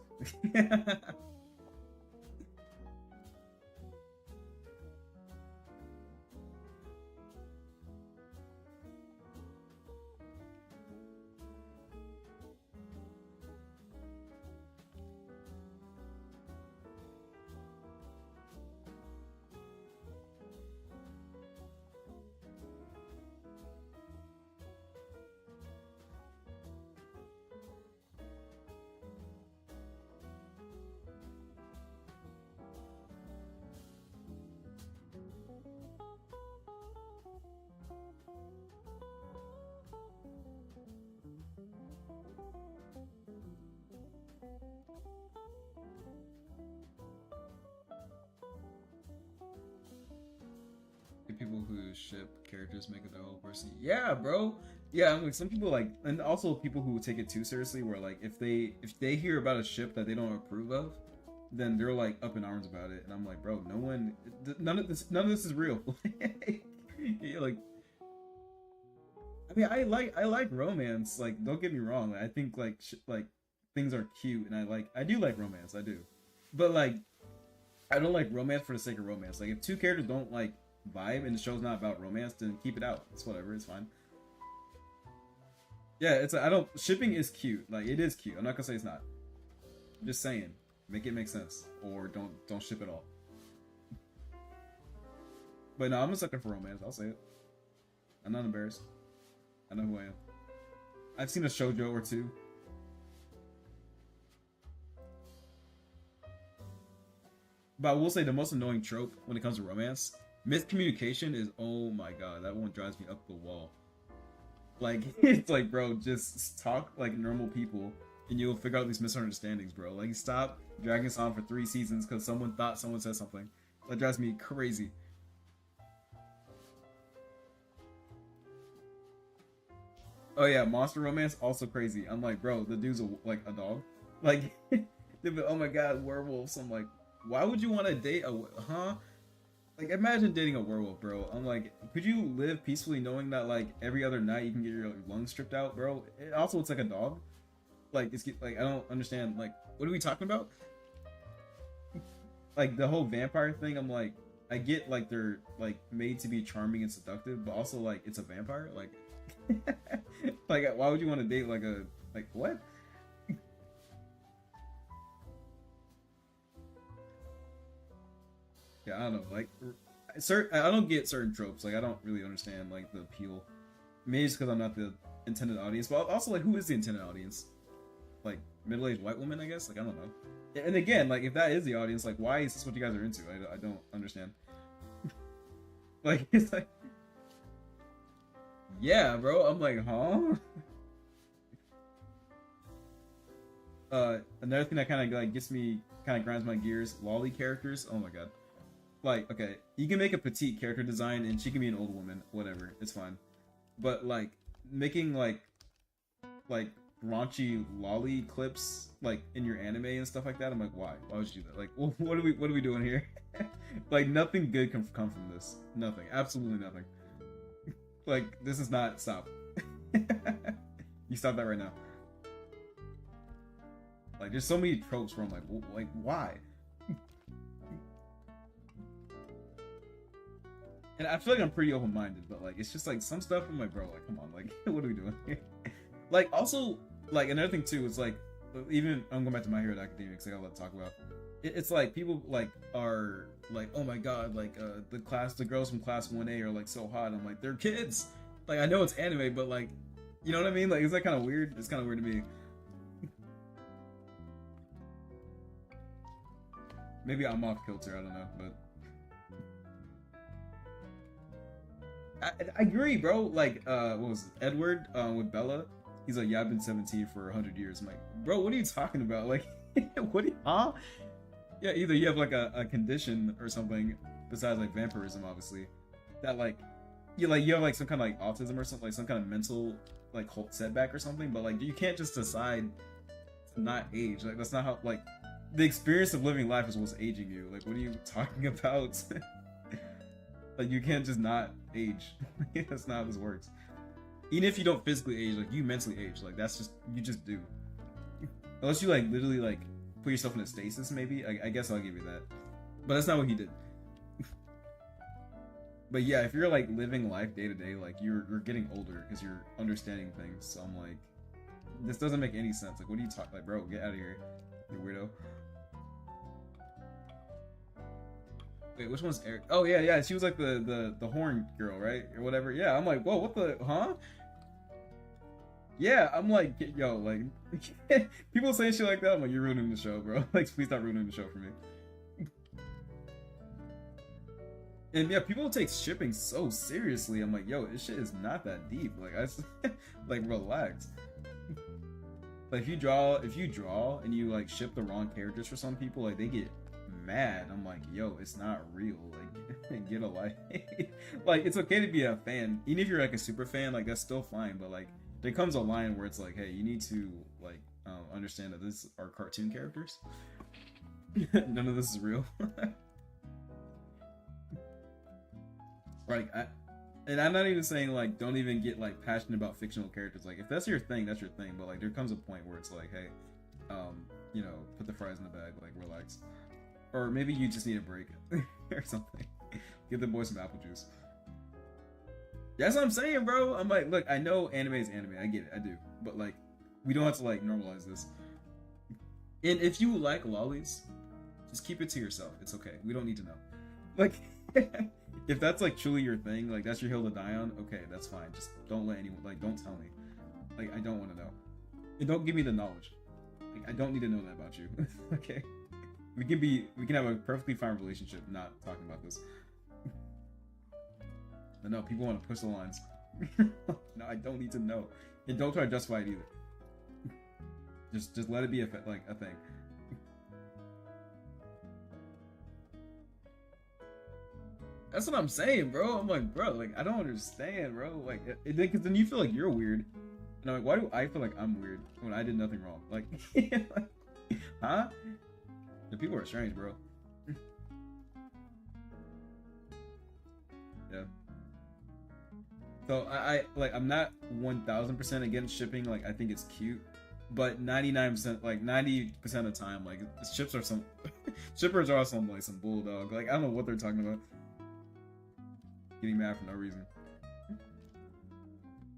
People who ship characters make it their whole person. Yeah, bro. Yeah, I'm like some people like, and also people who take it too seriously. Where like if they hear about a ship that they don't approve of, then they're like up in arms about it. And I'm like, bro, none of this is real. Yeah, like, I mean, I like romance. Like, don't get me wrong. I think like like things are cute, and I do like romance. I do, but like I don't like romance for the sake of romance. Like if two characters don't like vibe and the show's not about romance, then keep it out. It's whatever. It's fine. Yeah, it's I don't shipping is cute. Like it is cute. I'm not gonna say it's not. I'm just saying, make it make sense, or don't ship at all. But no, I'm a sucker for romance. I'll say it. I'm not embarrassed. I know who I am. I've seen a shoujo or two. But I will say the most annoying trope when it comes to romance, miscommunication is, oh my god, that one drives me up the wall. Like, it's like, bro, just talk like normal people and you'll figure out these misunderstandings, bro. Like, stop dragging this on for 3 seasons because someone thought someone said something. That drives me crazy. Oh yeah, monster romance, also crazy. I'm like, bro, the dude's like a dog. Like, oh my god, werewolves. I'm like, why would you want to date a, huh? Like, imagine dating a werewolf, bro. I'm like, could you live peacefully knowing that, like, every other night you can get your lungs stripped out, bro? It also, it's like a dog. Like, it's like, I don't understand. Like, what are we talking about? Like, the whole vampire thing, I'm like, I get, like, they're, like, made to be charming and seductive, but also, like, it's a vampire? Like, like, why would you want to date, like, a, like, what? Yeah, I don't know. Like, I don't get certain tropes. Like, I don't really understand like the appeal. Maybe it's because I'm not the intended audience, but also like, who is the intended audience? Like middle-aged white women, I guess. Like, I don't know. And again, like, if that is the audience, like, why is this what you guys are into? I don't understand. Like, it's like, yeah, bro. I'm like, huh? Another thing that kind of like gets me, kind of grinds my gears. Lolly characters. Oh my god. Like, okay, you can make a petite character design and she can be an old woman, whatever, it's fine. But like making like raunchy lolly clips like in your anime and stuff like that, I'm like, why? Why would you do that? Like, what are we doing here? Like, nothing good can come from this. Nothing. Absolutely nothing. Like, this is not, stop. You stop that right now. Like, there's so many tropes where I'm like, why? And I feel like I'm pretty open-minded, but like it's just like some stuff I'm like, bro, like come on, like what are we doing here? Like also, like another thing too is like, even I'm going back to My Hero Academia because I got a lot to talk about. It's like people like are like, oh my god, like the girls from class 1A are like so hot. I'm like, they're kids. Like I know it's anime, but like, you know what I mean? Like, is that kind of weird? It's kind of weird to me. Maybe I'm off kilter, I don't know, but I agree, bro. Like, what was it? Edward with Bella? He's like, yeah, I've been 17 for 100 years. I'm like, bro, what are you talking about? Like, what? Huh? Yeah, either you have like a condition or something besides like vampirism, obviously, that you have like some kind of like autism or something, like some kind of mental like setback or something. But like, you can't just decide to not age. Like, that's not how like the experience of living life is what's aging you. Like, what are you talking about? Like, you can't just not age. That's not how this works. Even if you don't physically age, like you mentally age. Like, that's just you just do. Unless you like literally like put yourself in a stasis, maybe. I guess I'll give you that. But that's not what he did. But yeah, if you're like living life day to day, like you're getting older because you're understanding things. So I'm like, this doesn't make any sense. Like, what are you talking? Like, bro, get out of here, you weirdo. Wait, which one's Eric? Oh yeah, she was like the horn girl, right? Or whatever. Yeah, I'm like, whoa, what the, huh? Yeah, I'm like, yo, like, people saying shit like that, I'm like, you're ruining the show, bro. Like, please stop ruining the show for me. And yeah, people take shipping so seriously. I'm like, yo, this shit is not that deep. Like, I just, like, relax. Like, if you draw and you like ship the wrong characters for some people, like they get mad. I'm like, yo, it's not real. Like, get a life. Like, it's okay to be a fan, even if you're like a super fan. Like, that's still fine. But like, there comes a line where it's like, hey, you need to like understand that this are cartoon characters. None of this is real. Like, and I'm not even saying like don't even get like passionate about fictional characters. Like, if that's your thing, that's your thing. But like, there comes a point where it's like, hey, you know, put the fries in the bag, like relax, or maybe you just need a break or something. Give the boys some apple juice. That's what I'm saying, bro. I'm like, look, I know anime is anime. I get it, I do. But like, we don't have to like normalize this. And if you like lollies, just keep it to yourself. It's okay. We don't need to know. Like. If that's like truly your thing, like that's your hill to die on, okay, that's fine. Just don't let anyone, like, don't tell me. Like, I don't want to know. And don't give me the knowledge. Like, I don't need to know that about you. Okay? We can have a perfectly fine relationship not talking about this. But no, people want to push the lines. No, I don't need to know. And don't try to justify it either. Just let it be a thing. That's what I'm saying, bro. I'm like, bro, like, I don't understand, bro. Like, because then you feel like you're weird. And I'm like, why do I feel like I'm weird when I did nothing wrong? Like, huh? The people are strange, bro. Yeah. So I like, I'm not 1000% against shipping. Like, I think it's cute, but 99%, like 90% of the time, like shippers are some like some bulldog. Like, I don't know what they're talking about. Getting mad for no reason.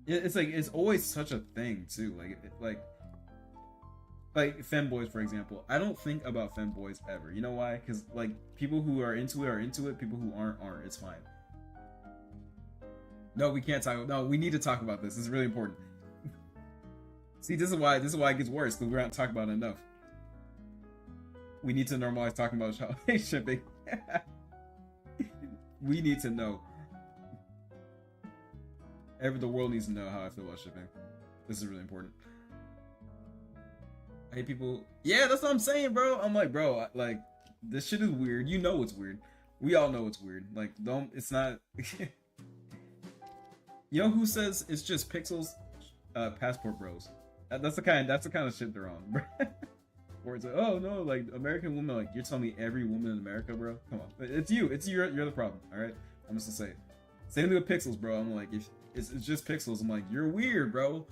It's like, it's always such a thing too. Like femboys, for example. I don't think about femboys ever. You know why? Because like, people who are into it. People who aren't. It's fine. No, we can't talk. No, we need to talk about this. This is really important. See, this is why it gets worse, because we're not talking about it enough. We need to normalize talking about shipping. We need to know. The world needs to know how I feel about shipping. This is really important. I hate people. Yeah, that's what I'm saying, bro. I'm like, bro, like, this shit is weird. You know it's weird. We all know it's weird. Like, it's not. You know who says it's just pixels? Passport Bros. That's the kind of shit they're on, bro. Where it's like, oh no, like American women, like, you're telling me every woman in America, bro? Come on, it's you. You're the problem. All right, I'm just gonna say it. Same thing with pixels, bro. I'm like, if it's just pixels, I'm like, you're weird, bro.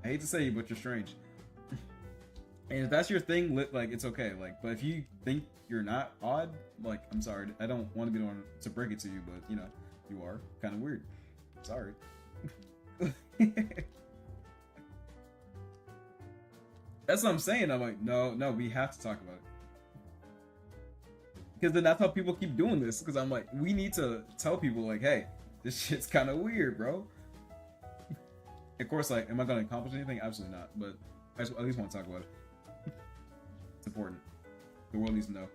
I hate to say it, but you're strange. And if that's your thing, like, it's okay. Like, but if you think you're not odd, like, I'm sorry. I don't want to be the one to break it to you, but you know, you are kind of weird. Sorry. That's what I'm saying. I'm like, no, we have to talk about it. Because then that's how people keep doing this. Because I'm like, we need to tell people, like, hey, this shit's kind of weird, bro. Of course, like, am I going to accomplish anything? Absolutely not. But I at least want to talk about it. It's important. The world needs to know.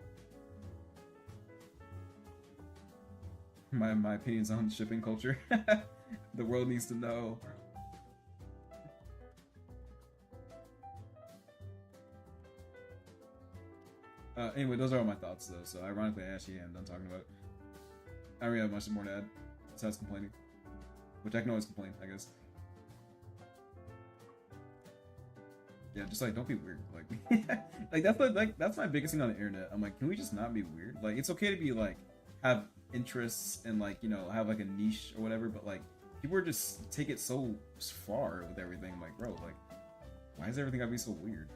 My opinions on shipping culture. The world needs to know. Anyway, those are all my thoughts though. So ironically, I actually am done talking about it. I don't really have much more to add besides complaining, which I can always complain, I guess. Yeah, just like don't be weird. Like, that's my biggest thing on the internet. I'm like, can we just not be weird? Like, it's okay to be like have interests and like have like a niche or whatever, but like people are just take it so far with everything. I'm like, bro, like, why is everything gotta be so weird?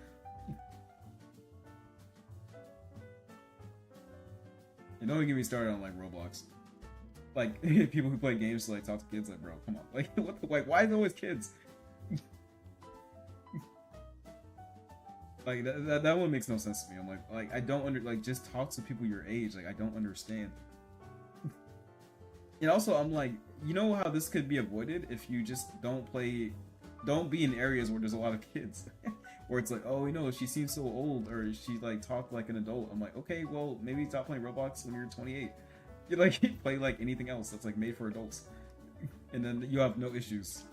And don't even get me started on like Roblox. Like people who play games to like talk to kids, like bro, come on, like what the, like why is it always kids? Like that one makes no sense to me. I'm like I don't like just talk to people your age. Like I don't understand. And also I'm like, you know how this could be avoided if you just don't be in areas where there's a lot of kids. Where it's like, oh, she seems so old, or she like talked like an adult. I'm like, okay, well, maybe stop playing Roblox when you're 28. You like play like anything else that's like made for adults, and then you have no issues,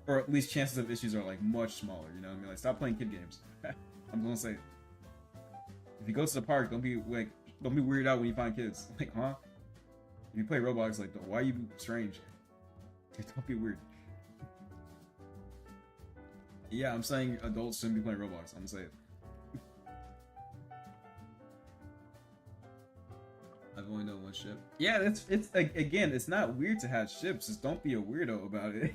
or at least chances of issues are like much smaller. You know what I mean? Like, stop playing kid games. I'm gonna say it. If you go to the park, don't be weirded out when you find kids. Like, huh? If you play Roblox, like, why are you strange? Don't be weird. Yeah, I'm saying adults shouldn't be playing Roblox. I'm gonna say it. I've only known one ship. Yeah, it's again, it's not weird to have ships. Just don't be a weirdo about it.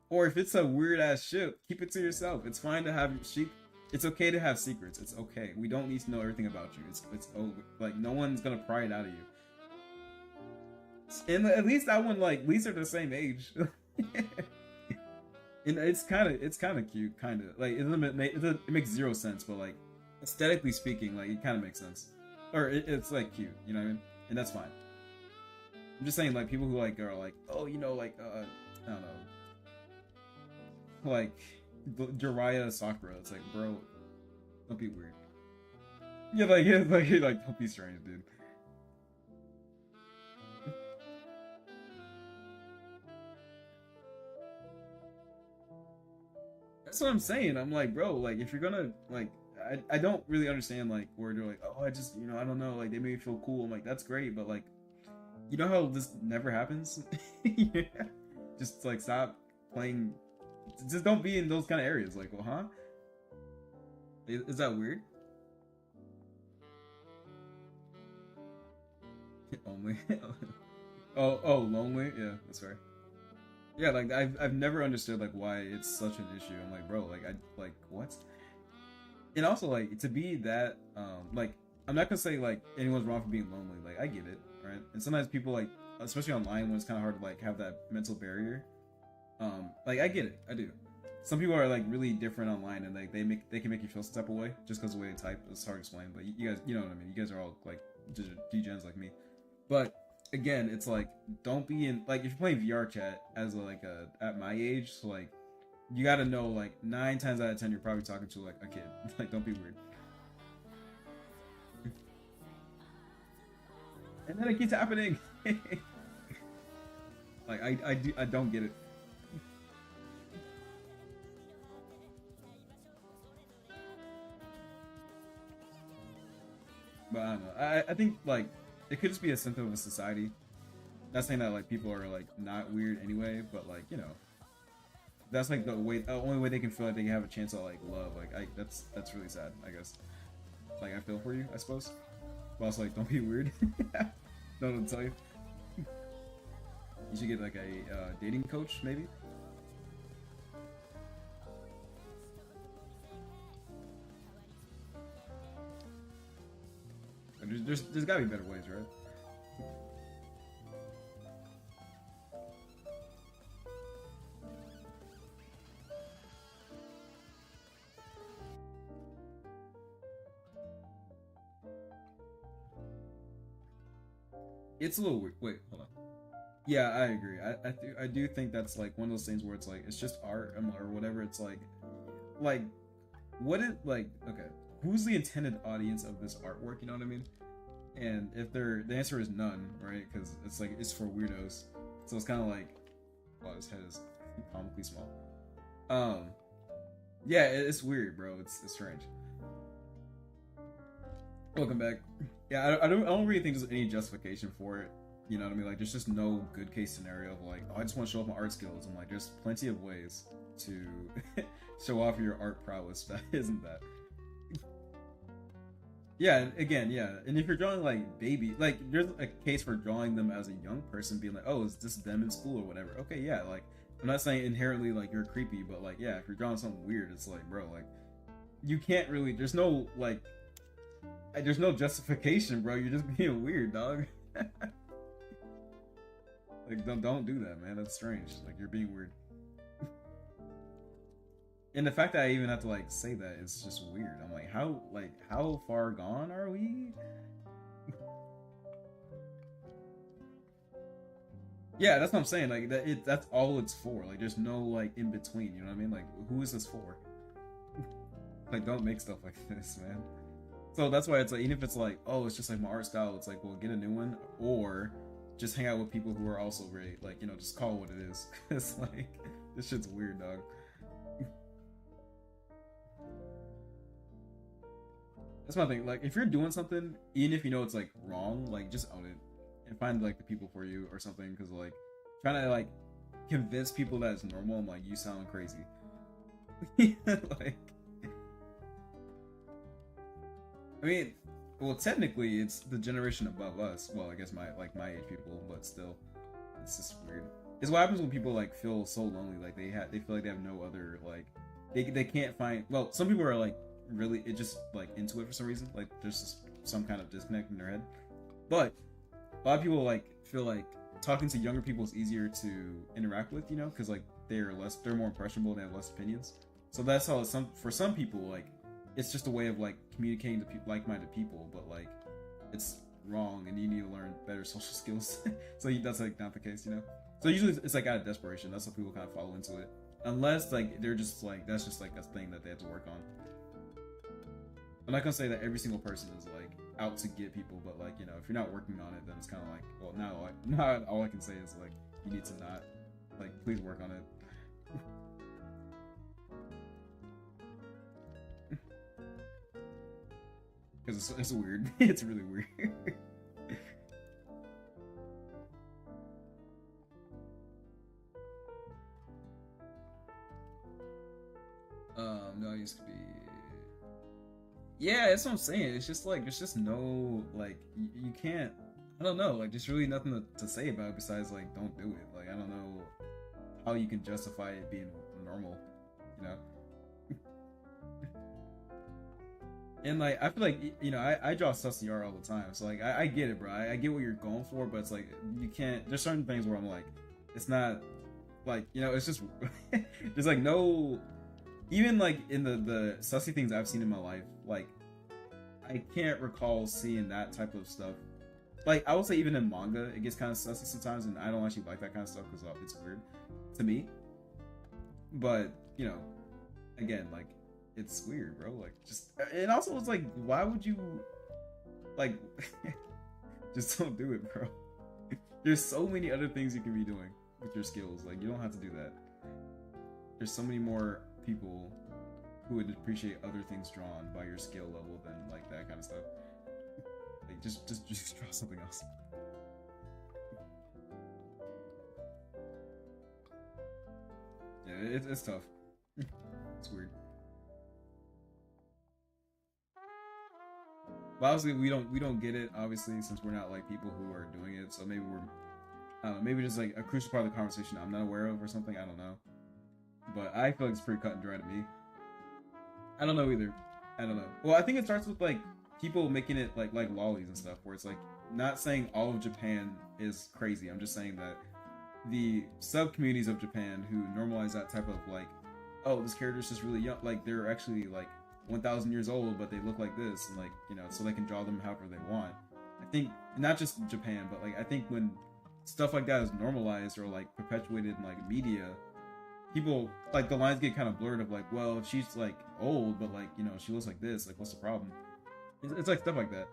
Or if it's a weird ass ship, keep it to yourself. It's fine to have It's okay to have secrets. It's okay. We don't need to know everything about you. It's over. Like, no one's gonna pry it out of you. And at least that one, like, at least they're the same age. And it's kind of cute, kind of like it makes zero sense, but like aesthetically speaking, like it kind of makes sense, or it's like cute, you know what I mean? And that's fine. I'm just saying, like, people who like are like, oh, like I don't know, like Jiraiya Sakura. It's like, bro, don't be weird. Yeah, like don't be strange, dude. That's what I'm saying. I'm like, bro, like, if you're gonna, like, I don't really understand, like, where they're like, oh, I just, I don't know, like, they made me feel cool. I'm like, that's great, but, like, you know how this never happens? Yeah. Just, like, stop playing, just don't be in those kind of areas. Like, well, huh? Is that weird? Only. Oh, lonely? Yeah, that's fair. Yeah, like I've never understood like why it's such an issue. I'm like, bro, like I like what? And also, like, to be that like, I'm not gonna say like anyone's wrong for being lonely. Like, I get it, right? And sometimes people, like, especially online, when it's kind of hard to like have that mental barrier. Like, I get it, I do. Some people are like really different online, and like they can make you feel some type of way just because of the way they type. It's hard to explain, but you guys, you know what I mean. You guys are all like degens like me, but again, it's like, don't be in, like, if you're playing VR chat as at my age, so like, you gotta know, like, 9 times out of 10 you're probably talking to like a kid. Like, don't be weird. And then it keeps happening. Like, I don't get it. But I don't know. I think, like, it could just be a symptom of a society. Not saying that like people are like not weird anyway, but like, that's like the only way they can feel like they have a chance at like love. Like, that's really sad, I guess. Like, I feel for you, I suppose. But also, like, don't be weird. Don't know what to tell you. You should get like a dating coach, maybe. There's gotta be better ways, right? It's a little weird. Wait, hold on. Yeah, I agree. I do think that's like one of those things where it's like, it's just art, or whatever. It's like what it like. Okay, who's the intended audience of this artwork, you know what I mean? And if the answer is none, right? Because it's like it's for weirdos. So it's kind of like, wow, his head is comically small. Yeah, it's weird, bro. It's strange. Welcome back. Yeah, I don't really think there's any justification for it. You know what I mean? Like, there's just no good case scenario of like, oh, I just want to show off my art skills. I'm like, there's plenty of ways to show off your art prowess. That isn't that. Yeah, again, yeah. And if you're drawing like baby, like there's a case for drawing them as a young person, being like, oh, is this them in school or whatever? Okay, yeah. Like, I'm not saying inherently like you're creepy, but like, yeah, if you're drawing something weird, it's like, bro, like, you can't really. There's no justification, bro. You're just being weird, dog. Like, don't do that, man. That's strange. Like, you're being weird. And the fact that I even have to like say that is just weird. I'm like, how far gone are we? Yeah, that's what I'm saying. Like that's all it's for. Like, there's no like in between. You know what I mean? Like, who is this for? Like, don't make stuff like this, man. So that's why it's like, even if it's like, oh, it's just like my art style, it's like, well, get a new one, or just hang out with people who are also great. Like, you know, just call it what it is. It's like, this shit's weird, dog. That's my thing. Like, if you're doing something, even if you know it's like wrong, like, just own it and find like the people for you or something. Because like, trying to like convince people that it's normal, I'm like, you sound crazy. Like, I mean, well, technically, it's the generation above us. Well, I guess my age people, but still, it's just weird. It's what happens when people like feel so lonely, like they feel like they have no other like they can't find. Well, some people are like really just like into it for some reason, like there's just some kind of disconnect in their head. But a lot of people like feel like talking to younger people is easier to interact with, you know, because like they're more impressionable, they have less opinions. So that's how for some people like it's just a way of like communicating to like-minded people, but like it's wrong and you need to learn better social skills. So that's like not the case, you know. So usually it's like out of desperation. That's how people kind of fall into it, unless like they're just like that's just like a thing that they have to work on. I'm not gonna say that every single person is like out to get people, but like, you know, if you're not working on it, then it's kind of like, well, now all I can say is like you need to not like please work on it. Because it's weird. It's really weird. No, it used to be. Yeah, that's what I'm saying. It's just like there's just no like you can't. I don't know. Like, there's really nothing to say about it besides like don't do it. Like, I don't know how you can justify it being normal. You know. And like I feel like, you know, I draw sussy art all the time, so like I get it, bro. I get what you're going for, but it's like you can't. There's certain things where I'm like, it's not like, you know, it's just there's like no, even like in the sussy things I've seen in my life, like I can't recall seeing that type of stuff. Like, I would say even in manga, it gets kind of sussy sometimes, and I don't actually like that kind of stuff because it's weird to me. But you know, again, like, it's weird, bro. Like, just, and also it's like, why would you like just don't do it, bro? There's so many other things you can be doing with your skills. Like, you don't have to do that. There's so many more people who would appreciate other things drawn by your skill level than like that kind of stuff. Like, just draw something else. Yeah, it's tough. It's weird. But obviously we don't get it, obviously, since we're not like people who are doing it. So maybe we're, I don't know, maybe just like a crucial part of the conversation I'm not aware of or something. I don't know. But I feel like it's pretty cut and dry to me. I don't know either. I don't know. Well, I think it starts with like people making it like lollies and stuff, where it's like, not saying all of Japan is crazy. I'm just saying that the sub communities of Japan who normalize that type of like, oh, this character's just really young, like they're actually like 1,000 years old, but they look like this, and like, you know, so they can draw them however they want. I think not just Japan, but like I think when stuff like that is normalized or like perpetuated in like media, people like the lines get kind of blurred of like, well, she's like old, but like she looks like this. Like, what's the problem? It's like stuff like that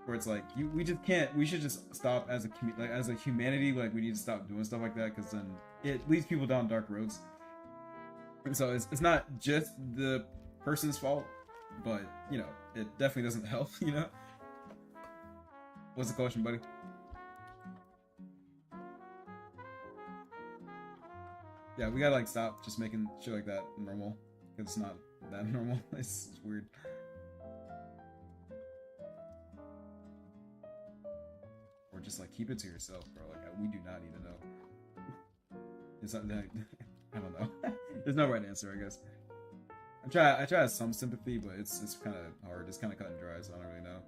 where it's like we just can't. We should just stop as like as a humanity. Like we need to stop doing stuff like that because then it leads people down dark roads. So it's not just the person's fault, but it definitely doesn't help. What's the question, buddy? Yeah, we gotta like stop just making shit like that normal. Cause it's not that normal. It's weird. Or just like keep it to yourself, bro. Like we do not need to know. It's not that I don't know. There's no right answer, I guess. I try to have some sympathy, but it's kind of hard. It's kind of cut and dry, so I don't really know.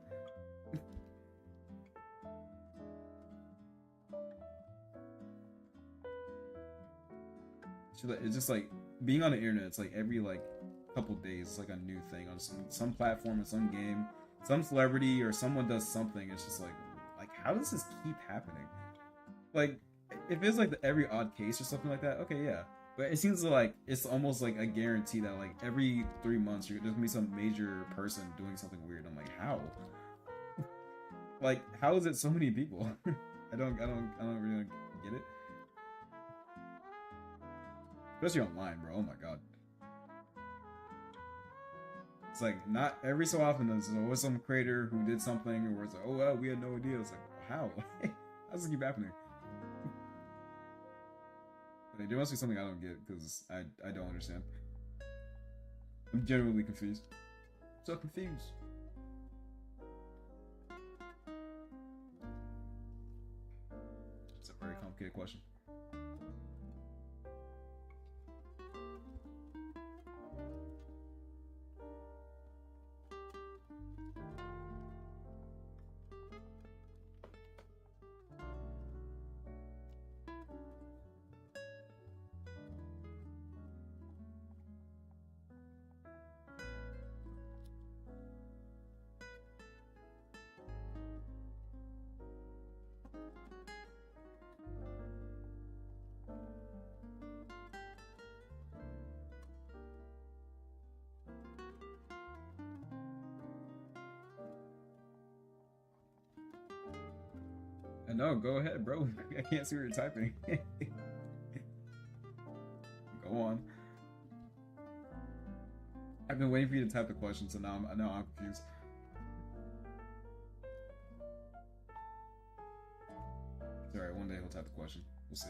It's just like being on the internet. It's like every like couple days, it's like a new thing on some platform or some game, some celebrity or someone does something. It's just like how does this keep happening? Like if it's like every odd case or something like that, okay, yeah. But it seems like it's almost like a guarantee that like every 3 months there's gonna be some major person doing something weird. I'm like, how? Like, how is it so many people? I don't really get it. Especially online, bro. Oh my god. It's like not every so often there's always some creator who did something or it's like, oh well, we had no idea. It's like, how? How does it keep happening? But there must be something I don't get because I don't understand. I'm genuinely confused. So confused. It's a very complicated question. No, go ahead, bro. I can't see what you're typing. Go on. I've been waiting for you to type the question, so now I'm confused. It's alright, one day he'll type the question. We'll see.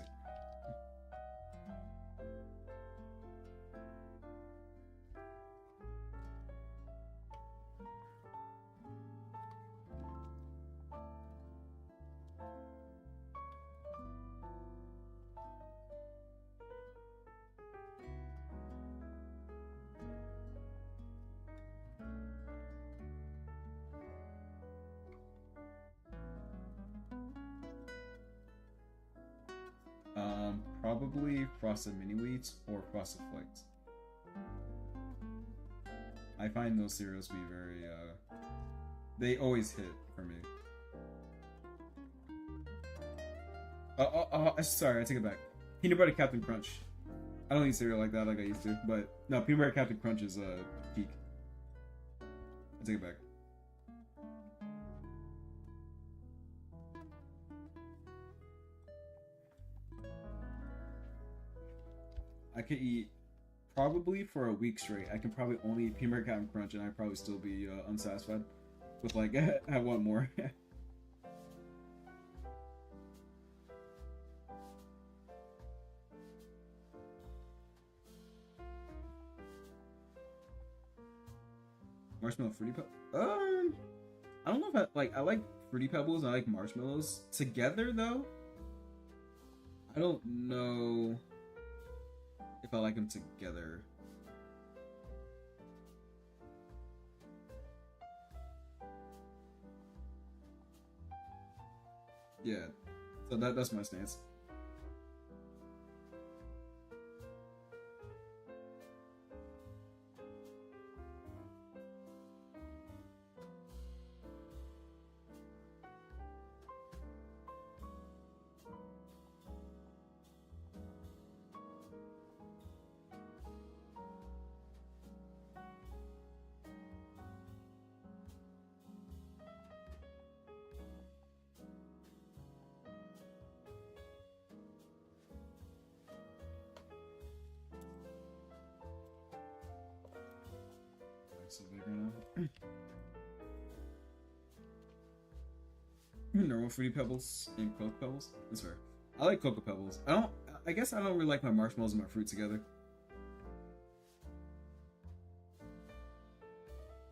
Probably Frosted Mini Wheats or Frosted Flakes. I find those cereals to be very, they always hit for me. Sorry, I take it back. Peanut Butter Captain Crunch. I don't eat cereal like that like I used to, but no, Peanut Butter Captain Crunch is, peak. I take it back. I could eat probably for a week straight. I can probably only eat peanut butter Captain Crunch, and I'd probably still be unsatisfied. With like, I want more. Marshmallow Fruity Pebbles. I don't know if I like Fruity Pebbles and I like marshmallows together though. I don't know if I like them together. Yeah, so that's my stance. Normal Fruity Pebbles and Cocoa Pebbles. That's fair. I like Cocoa Pebbles. I don't. I guess I don't really like my marshmallows and my fruit together.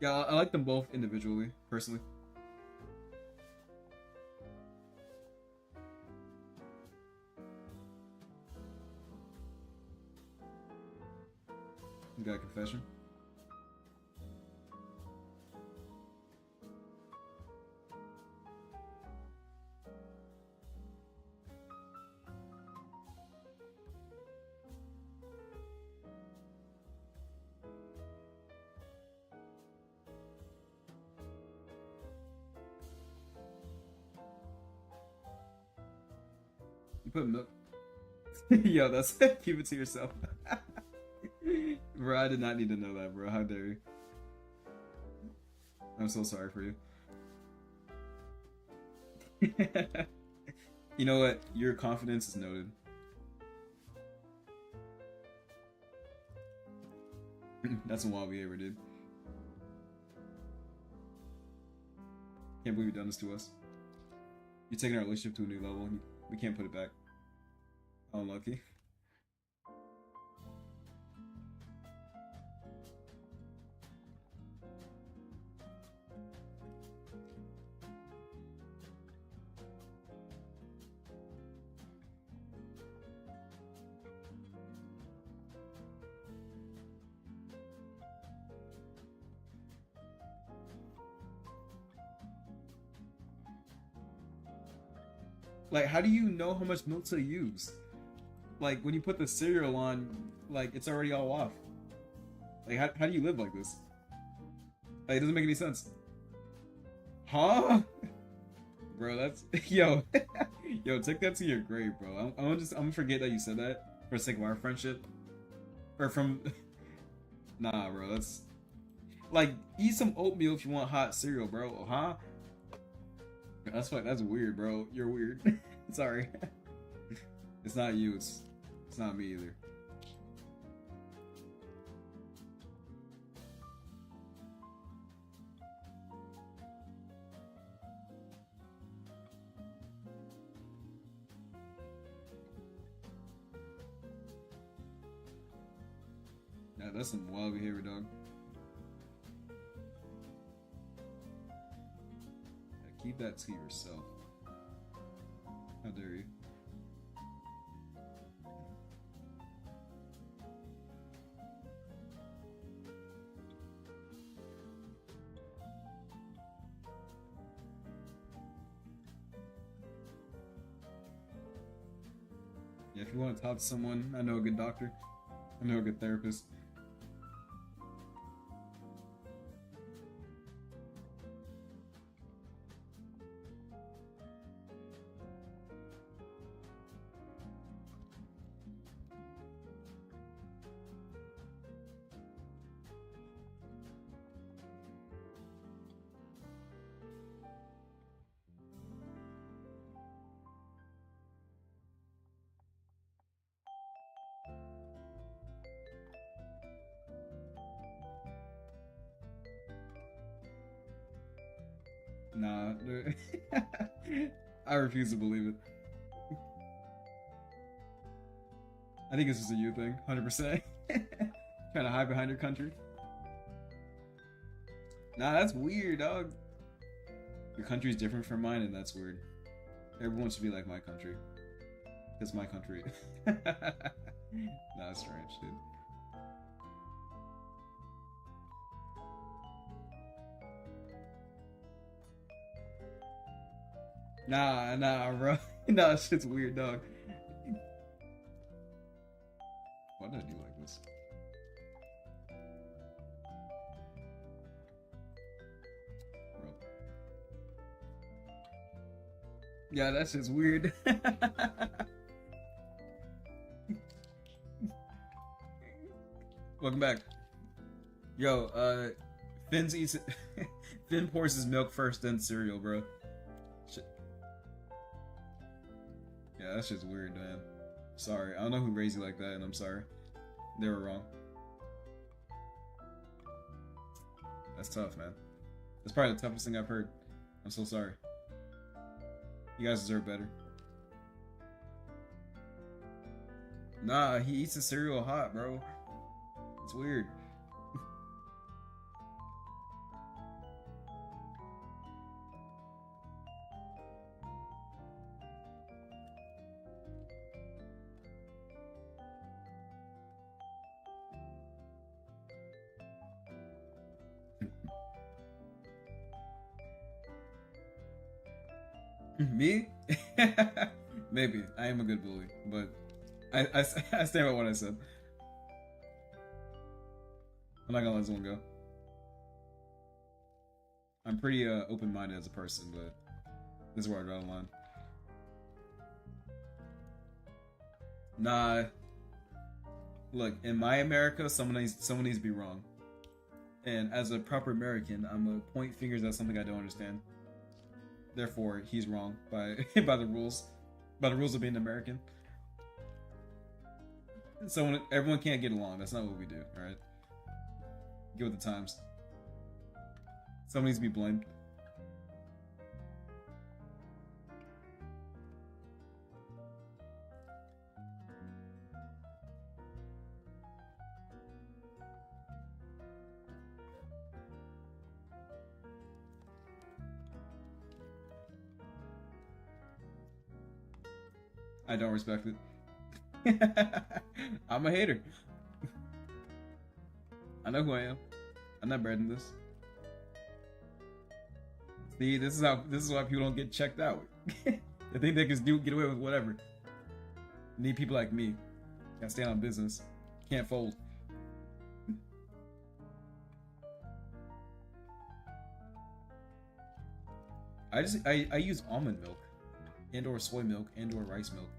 Yeah, I like them both individually, personally. You got a confession? You put milk. Yo, that's keep it to yourself. Bro, I did not need to know that, bro. How dare you? I'm so sorry for you. You know what? Your confidence is noted. That's some wild behavior, dude. Can't believe you've done this to us. You're taking our relationship to a new level. We can't put it back. Unlucky. Like, how do you know how much milk to use? Like, when you put the cereal on, like, it's already all off. Like, how do you live like this? Like, it doesn't make any sense. Huh? Bro, that's... Yo. Yo, take that to your grave, bro. I'm gonna forget that you said that for the sake of our friendship. Or from... Nah, bro, that's... Like, eat some oatmeal if you want hot cereal, bro. Huh? That's weird, bro. You're weird. Sorry. It's not you. It's not me either. Yeah, that's some wild behavior, dog. Yeah, keep that to yourself. How dare you? Yeah, if you want to talk to someone, I know a good doctor. I know a good therapist. Nah, I refuse to believe it. I think it's just a you thing, 100%. Trying to hide behind your country. Nah, that's weird, dog. Your country's different from mine, and that's weird. Everyone should be like my country. It's my country. Nah, that's strange, dude. Nah, bro. Nah, shit's weird, dog. Why did I do like this? Bro. Yeah, that shit's weird. Welcome back. Yo, Finn's eats Finn pours his milk first, then cereal, bro. Shit. Yeah, that shit's weird, man. Sorry, I don't know who raised you like that, and I'm sorry. They were wrong. That's tough, man. That's probably the toughest thing I've heard. I'm so sorry. You guys deserve better. Nah, he eats the cereal hot, bro. It's weird. Me? Maybe. I am a good bully, but I stand by what I said. I'm not gonna let this one go. I'm pretty open-minded as a person, but this is where I draw the line. Nah. Look, in my America, someone needs to be wrong. And as a proper American, I'm gonna point fingers at something I don't understand. Therefore, he's wrong by by the rules of being American. Everyone can't get along. That's not what we do. All right, get with the times. Someone needs to be blamed. I don't respect it. I'm a hater. I know who I am. I'm not better than this. See, this is why people don't get checked out. They think they can get away with whatever. Need people like me. Gotta stand on business. Can't fold. I use almond milk, and or soy milk, and or rice milk.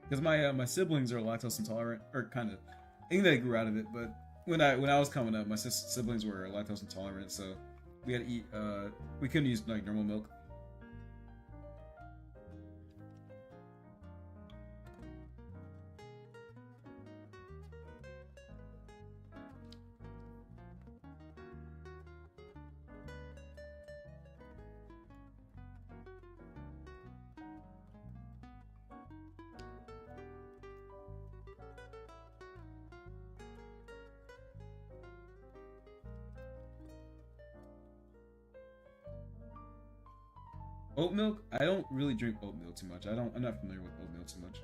Because my siblings are lactose intolerant, or kind of. I think they grew out of it, but when I was coming up, my siblings were lactose intolerant, so we had to eat. We couldn't use like normal milk. Oat milk? I don't really drink oat milk too much. I'm not familiar with oat milk too much.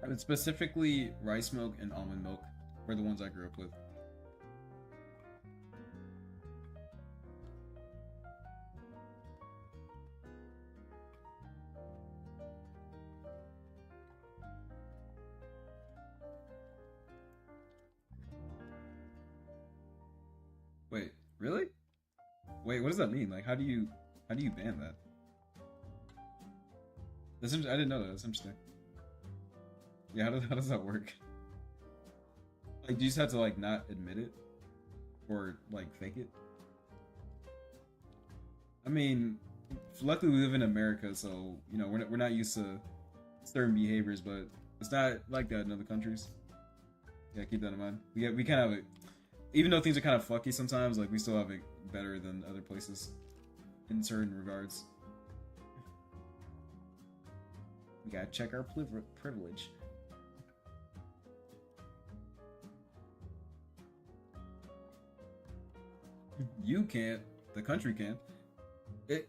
I mean, specifically, rice milk and almond milk were the ones I grew up with. Wait, really? Wait, what does that mean? Like, how do you ban that? I didn't know that. That's interesting. Yeah, how does that work? Like, do you just have to like not admit it, or like fake it? I mean, luckily we live in America, so you know we're not used to certain behaviors, but it's not like that in other countries. Yeah, keep that in mind. We kind of have it, even though things are kind of fucky sometimes. Like we still have it better than other places in certain regards. We gotta check our privilege. You can't. The country can.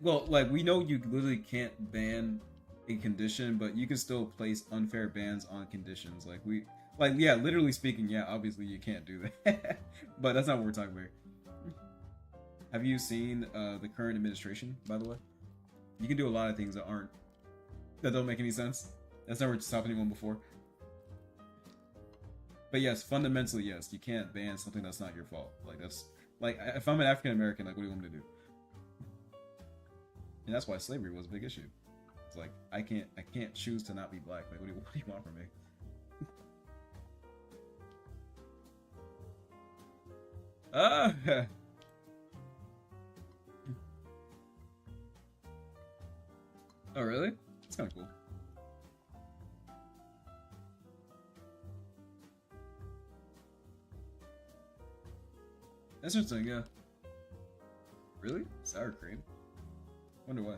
Well, like we know you literally can't ban a condition, but you can still place unfair bans on conditions. Yeah, literally speaking, yeah, obviously you can't do that. But that's not what we're talking about. Have you seen the current administration, by the way? You can do a lot of things that don't make any sense. That's never stopped anyone before. But yes, fundamentally, yes, you can't ban something that's not your fault. Like that's like if I'm an African American, like what do you want me to do? And that's why slavery was a big issue. It's like I can't choose to not be black. Like what do you want from me? Ah. Oh really? That's kind of cool. That's interesting, yeah. Really? Sour cream? Wonder why.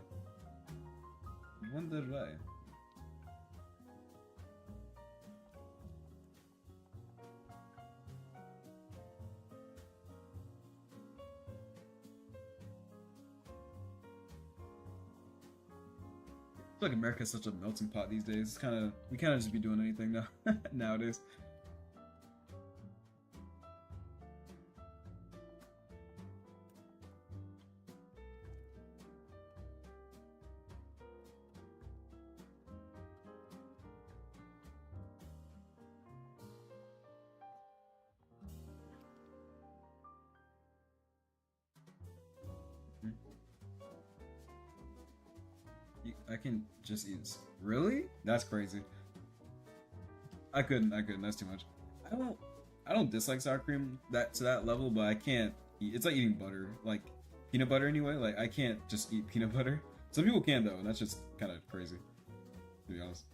When did I? I feel like America's such a melting pot these days. It's kind of we kind of just be doing anything now nowadays. I can just eat. Really? That's crazy. I couldn't. I couldn't. That's too much. I don't. I don't dislike sour cream that to that level, but I can't eat. It's like eating butter, like peanut butter anyway. Like I can't just eat peanut butter. Some people can though, and that's just kind of crazy, to be honest.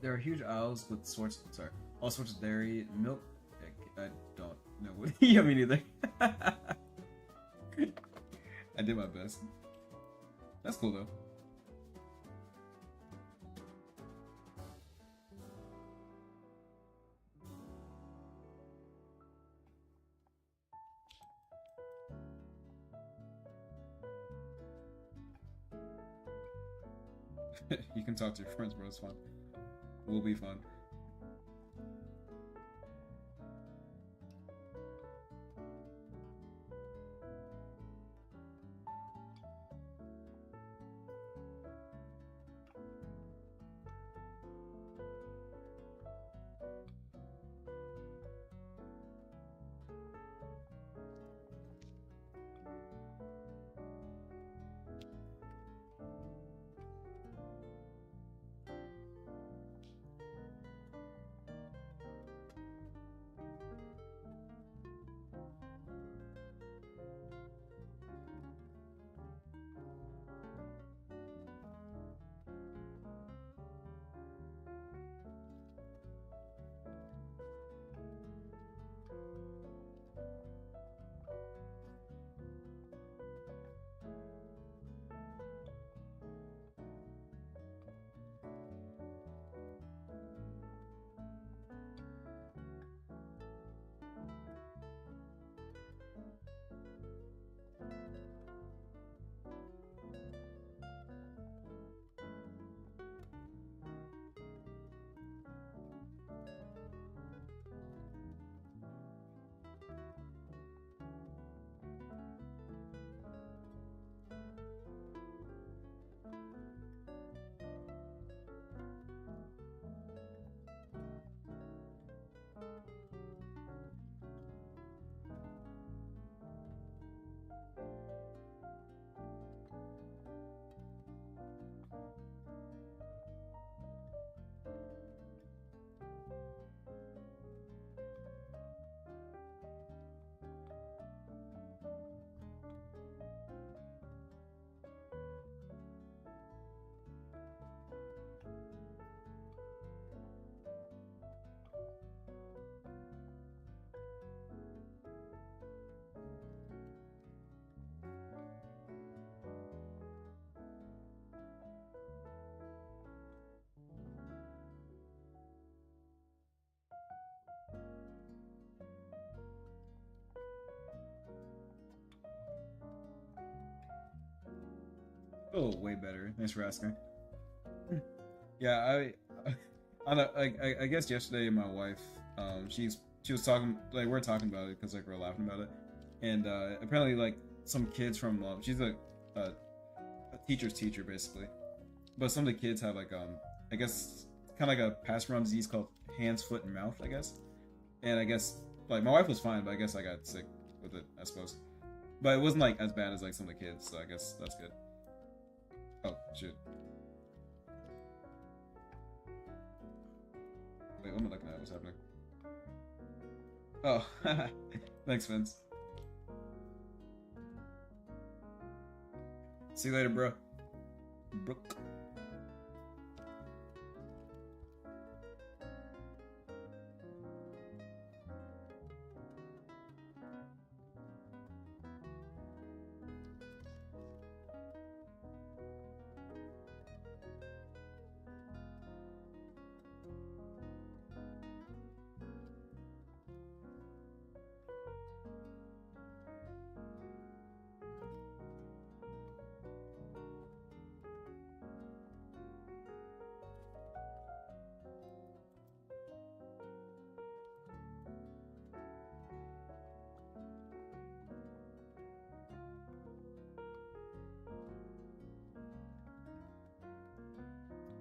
There are huge aisles with sorts. Sorry, all sorts of dairy, milk. I don't know what. Yeah, me neither. I did my best. That's cool though. You can talk to your friends, bro. It's fun. Will be fun. Oh, way better. Thanks for asking. Yeah, I don't I guess yesterday my wife, she was talking like we're talking about it because like we're laughing about it, and apparently like some kids from she's a teacher's teacher basically, but some of the kids have like I guess kind of like a pass around disease called hands, foot, and mouth, I guess, and I guess like my wife was fine, but I guess I got sick with it, I suppose, but it wasn't like as bad as like some of the kids, so I guess that's good. Oh shoot. Wait, what am I looking at? What's happening? Oh, thanks, Vince. See you later, bro. Brooke.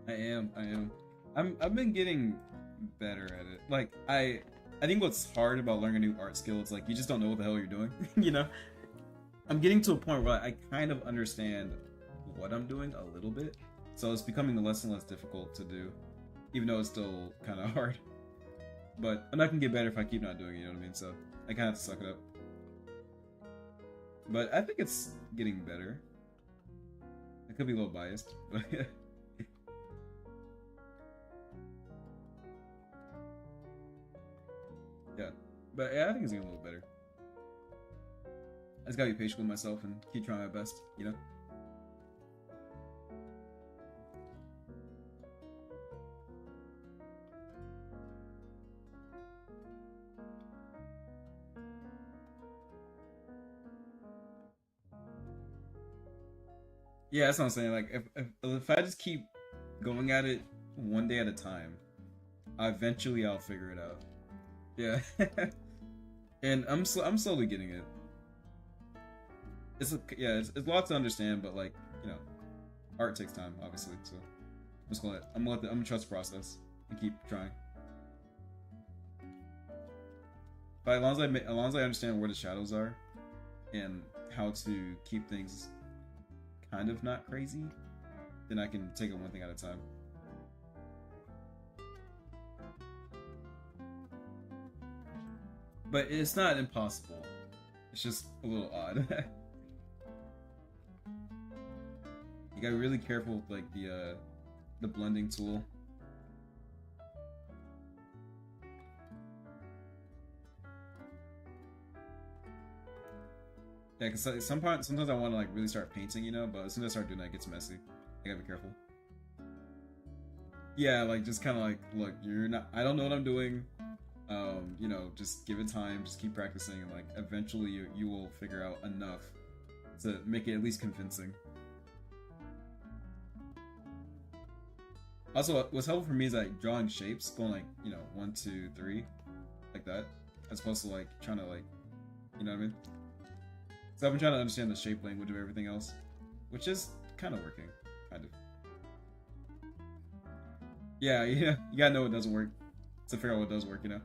I am. I've been getting better at it. Like I think what's hard about learning a new art skill is like you just don't know what the hell you're doing. You know? I'm getting to a point where I kind of understand what I'm doing a little bit. So it's becoming less and less difficult to do. Even though it's still kinda hard. But I'm not gonna get better if I keep not doing it, you know what I mean? So I kinda have to suck it up. But I think it's getting better. I could be a little biased, but yeah. But yeah, I think it's getting a little better. I just gotta be patient with myself and keep trying my best, you know? Yeah, that's what I'm saying. Like, if I just keep going at it one day at a time, eventually I'll figure it out. Yeah, and I'm slowly getting it. Yeah, it's a lot to understand, but like you know, art takes time, obviously. So I'm gonna trust the process and keep trying. But as long as I understand where the shadows are and how to keep things kind of not crazy, then I can take it one thing at a time. But it's not impossible. It's just a little odd. You gotta be really careful with like the blending tool. Yeah, because sometimes I want to like really start painting, you know, but as soon as I start doing that, it gets messy. I gotta be careful. Yeah, like just kind of like, look, you're not. I don't know what I'm doing. You know, just give it time. Just keep practicing, and like eventually you will figure out enough to make it at least convincing. Also, what's helpful for me is like drawing shapes, going like you know 1, 2, 3, like that, as opposed to like trying to like, you know what I mean? So I've been trying to understand the shape language of everything else, which is kind of working, kind of. Yeah, yeah, you gotta know what doesn't work to figure out what does work, you know.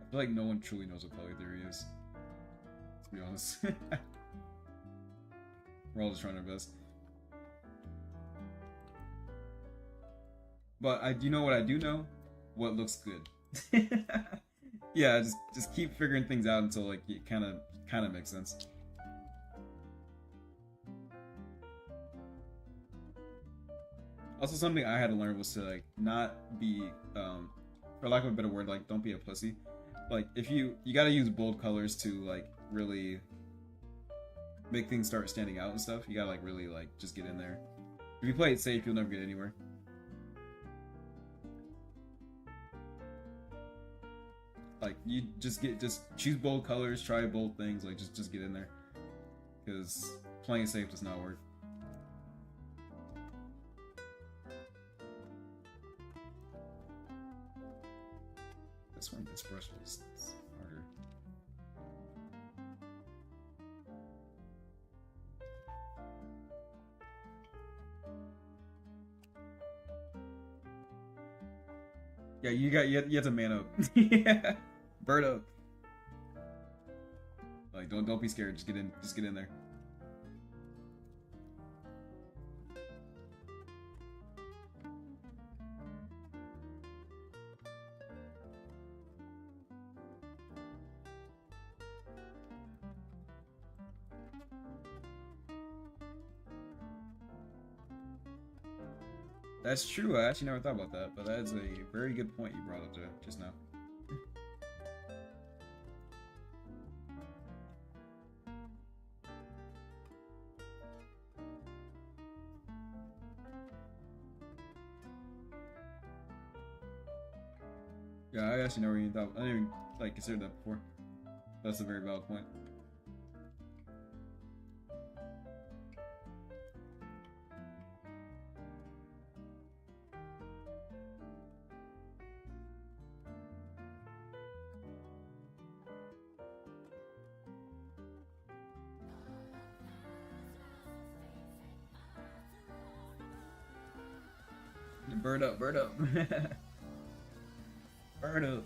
I feel like no one truly knows what color theory is, to be honest. We're all just trying our best. But you know what I do know? What looks good. Yeah, just keep figuring things out until like it kind of makes sense. Also, something I had to learn was to like not be, for lack of a better word, like don't be a pussy. like if you gotta use bold colors to like really make things start standing out and stuff. You gotta like really like just get in there. If you play it safe, you'll never get anywhere. Like you just choose bold colors, try bold things, like just get in there. Because playing safe does not work. This one, this brush was harder. Yeah, you have to man up. Yeah, bird up. Like don't be scared. Just get in there. That's true. I actually never thought about that, but that is a very good point you brought up just now. Yeah, I actually never even thought. I didn't even like consider that before. That's a very valid point. Bird up, bird up. Bird up.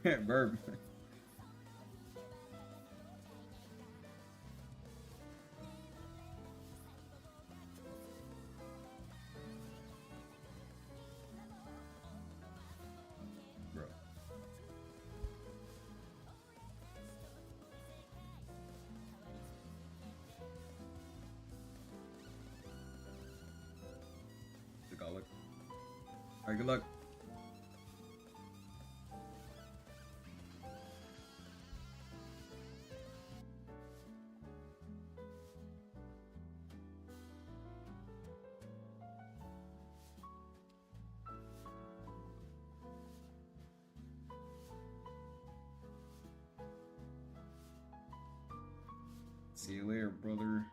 Burb. Bro. Good luck. Alright, good luck. See you later, brother.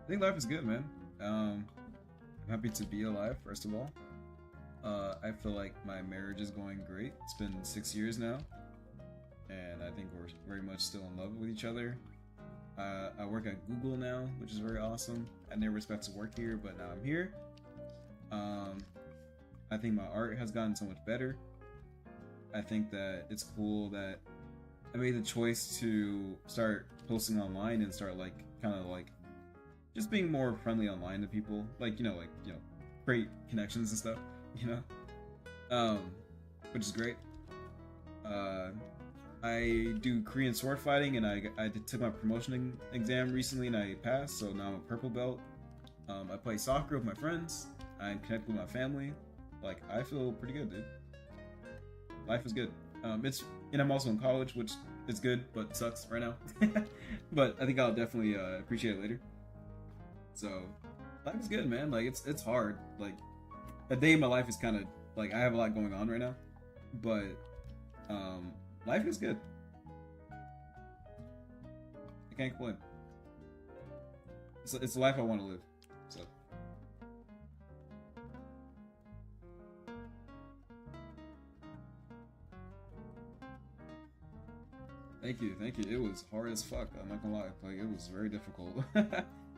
think life is good, man. I'm happy to be alive, first of all. I feel like my marriage is going great. It's been 6 years now, and I think we're very much still in love with each other. I work at Google now, which is very awesome. I never expected to work here, but now I'm here. I think my art has gotten so much better. I think that it's cool that I made the choice to start posting online and start like kind of like just being more friendly online to people, like create connections and stuff, you know, um, which is great. Uh, I do Korean sword fighting, and I took my promotion exam recently, and I passed, so now I'm a purple belt. I play soccer with my friends. I connect with my family. Like, I feel pretty good, dude. Life is good. And I'm also in college, which is good, but sucks right now. But I think I'll definitely appreciate it later. So, life is good, man. Like, it's hard. Like, a day in my life is kind of like I have a lot going on right now, but life is good. I can't complain. It's the life I want to live. So. Thank you, thank you. It was hard as fuck. I'm not gonna lie. Like it was very difficult.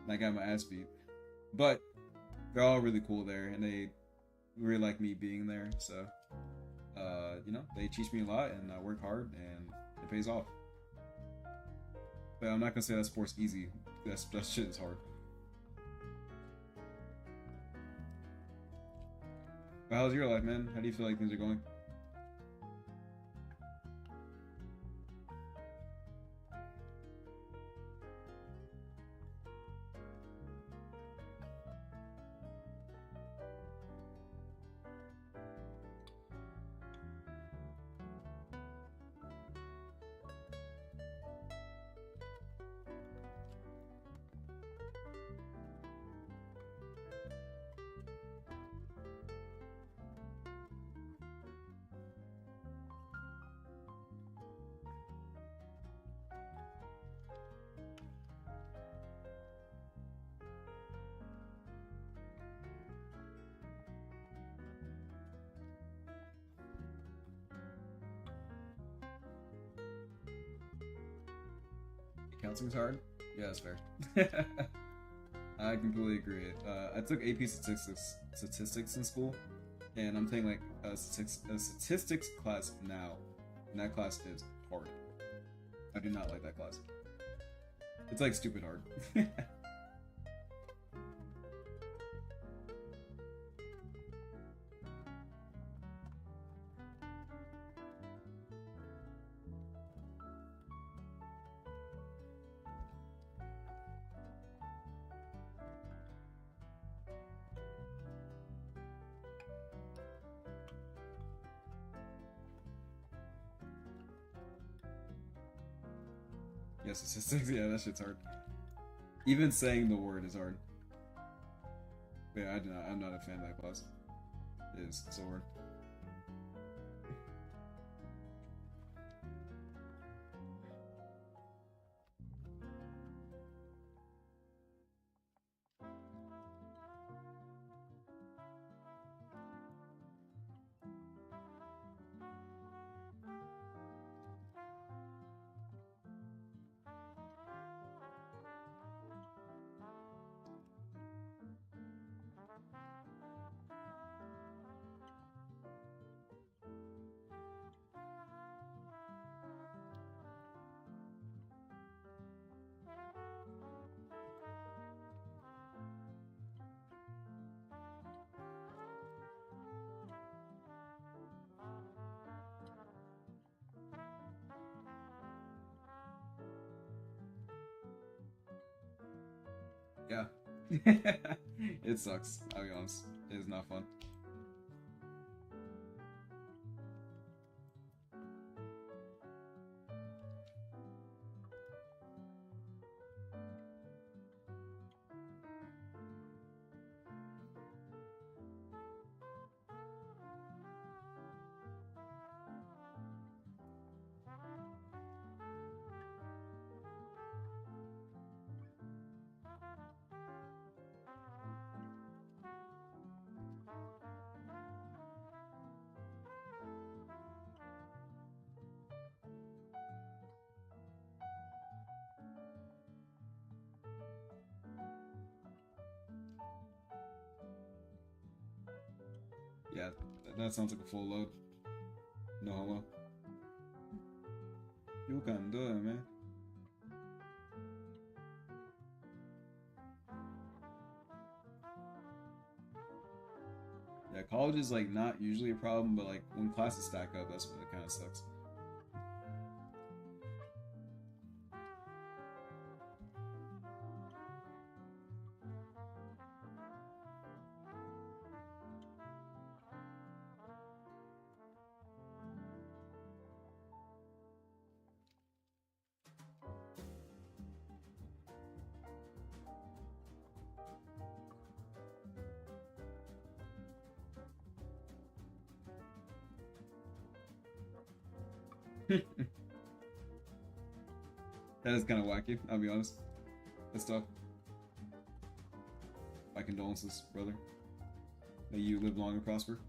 I got my ass beat, but they're all really cool there, and they really like me being there. So, they teach me a lot, and I work hard, and it pays off. But I'm not gonna say that sport's easy. That shit is hard. But how's your life, man? How do you feel like things are going? Counseling's hard? Yeah, that's fair. I completely agree. I took AP statistics in school, and I'm taking like a statistics class now, and that class is hard. I do not like that class. It's like stupid hard. Yeah, statistics. Yeah, that shit's hard. Even saying the word is hard. But yeah, I'm not a fan of that class. It is so hard. Yeah. It sucks. I'll be honest. It is not fun. That sounds like a full load. No homo. You can do it, man. Yeah, college is like not usually a problem, but like when classes stack up, that's when it kind of sucks. That is kind of wacky, I'll be honest. That's tough. My condolences, brother. May you live long and prosper.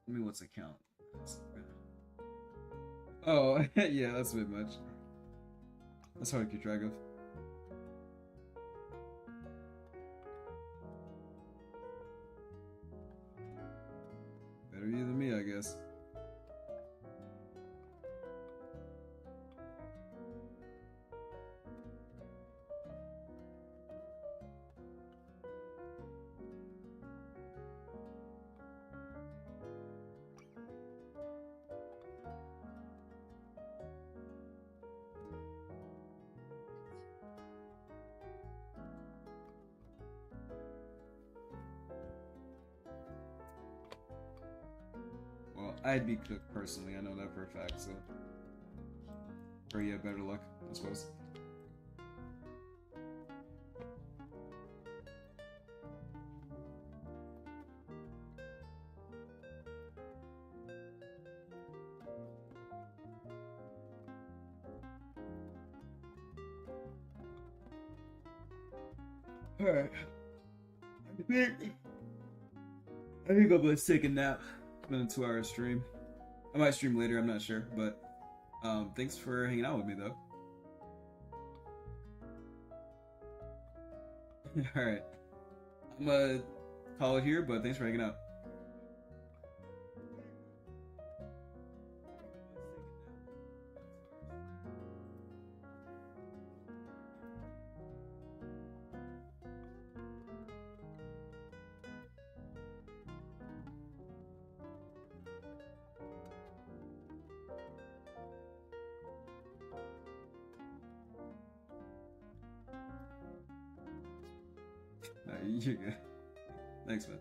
I mean, what's a count? Oh, yeah, that's a bit much. That's hard to keep track of. Better you than me, I guess. Well, I'd be cooked personally, I know that for a fact, so. Or yeah, better luck, I suppose. Alright. I think I'm gonna take a nap. It's been a 2-hour stream. I might stream later, I'm not sure, but thanks for hanging out with me though. Alright. I'm gonna call it here, but thanks for hanging out. You're good. Thanks, man.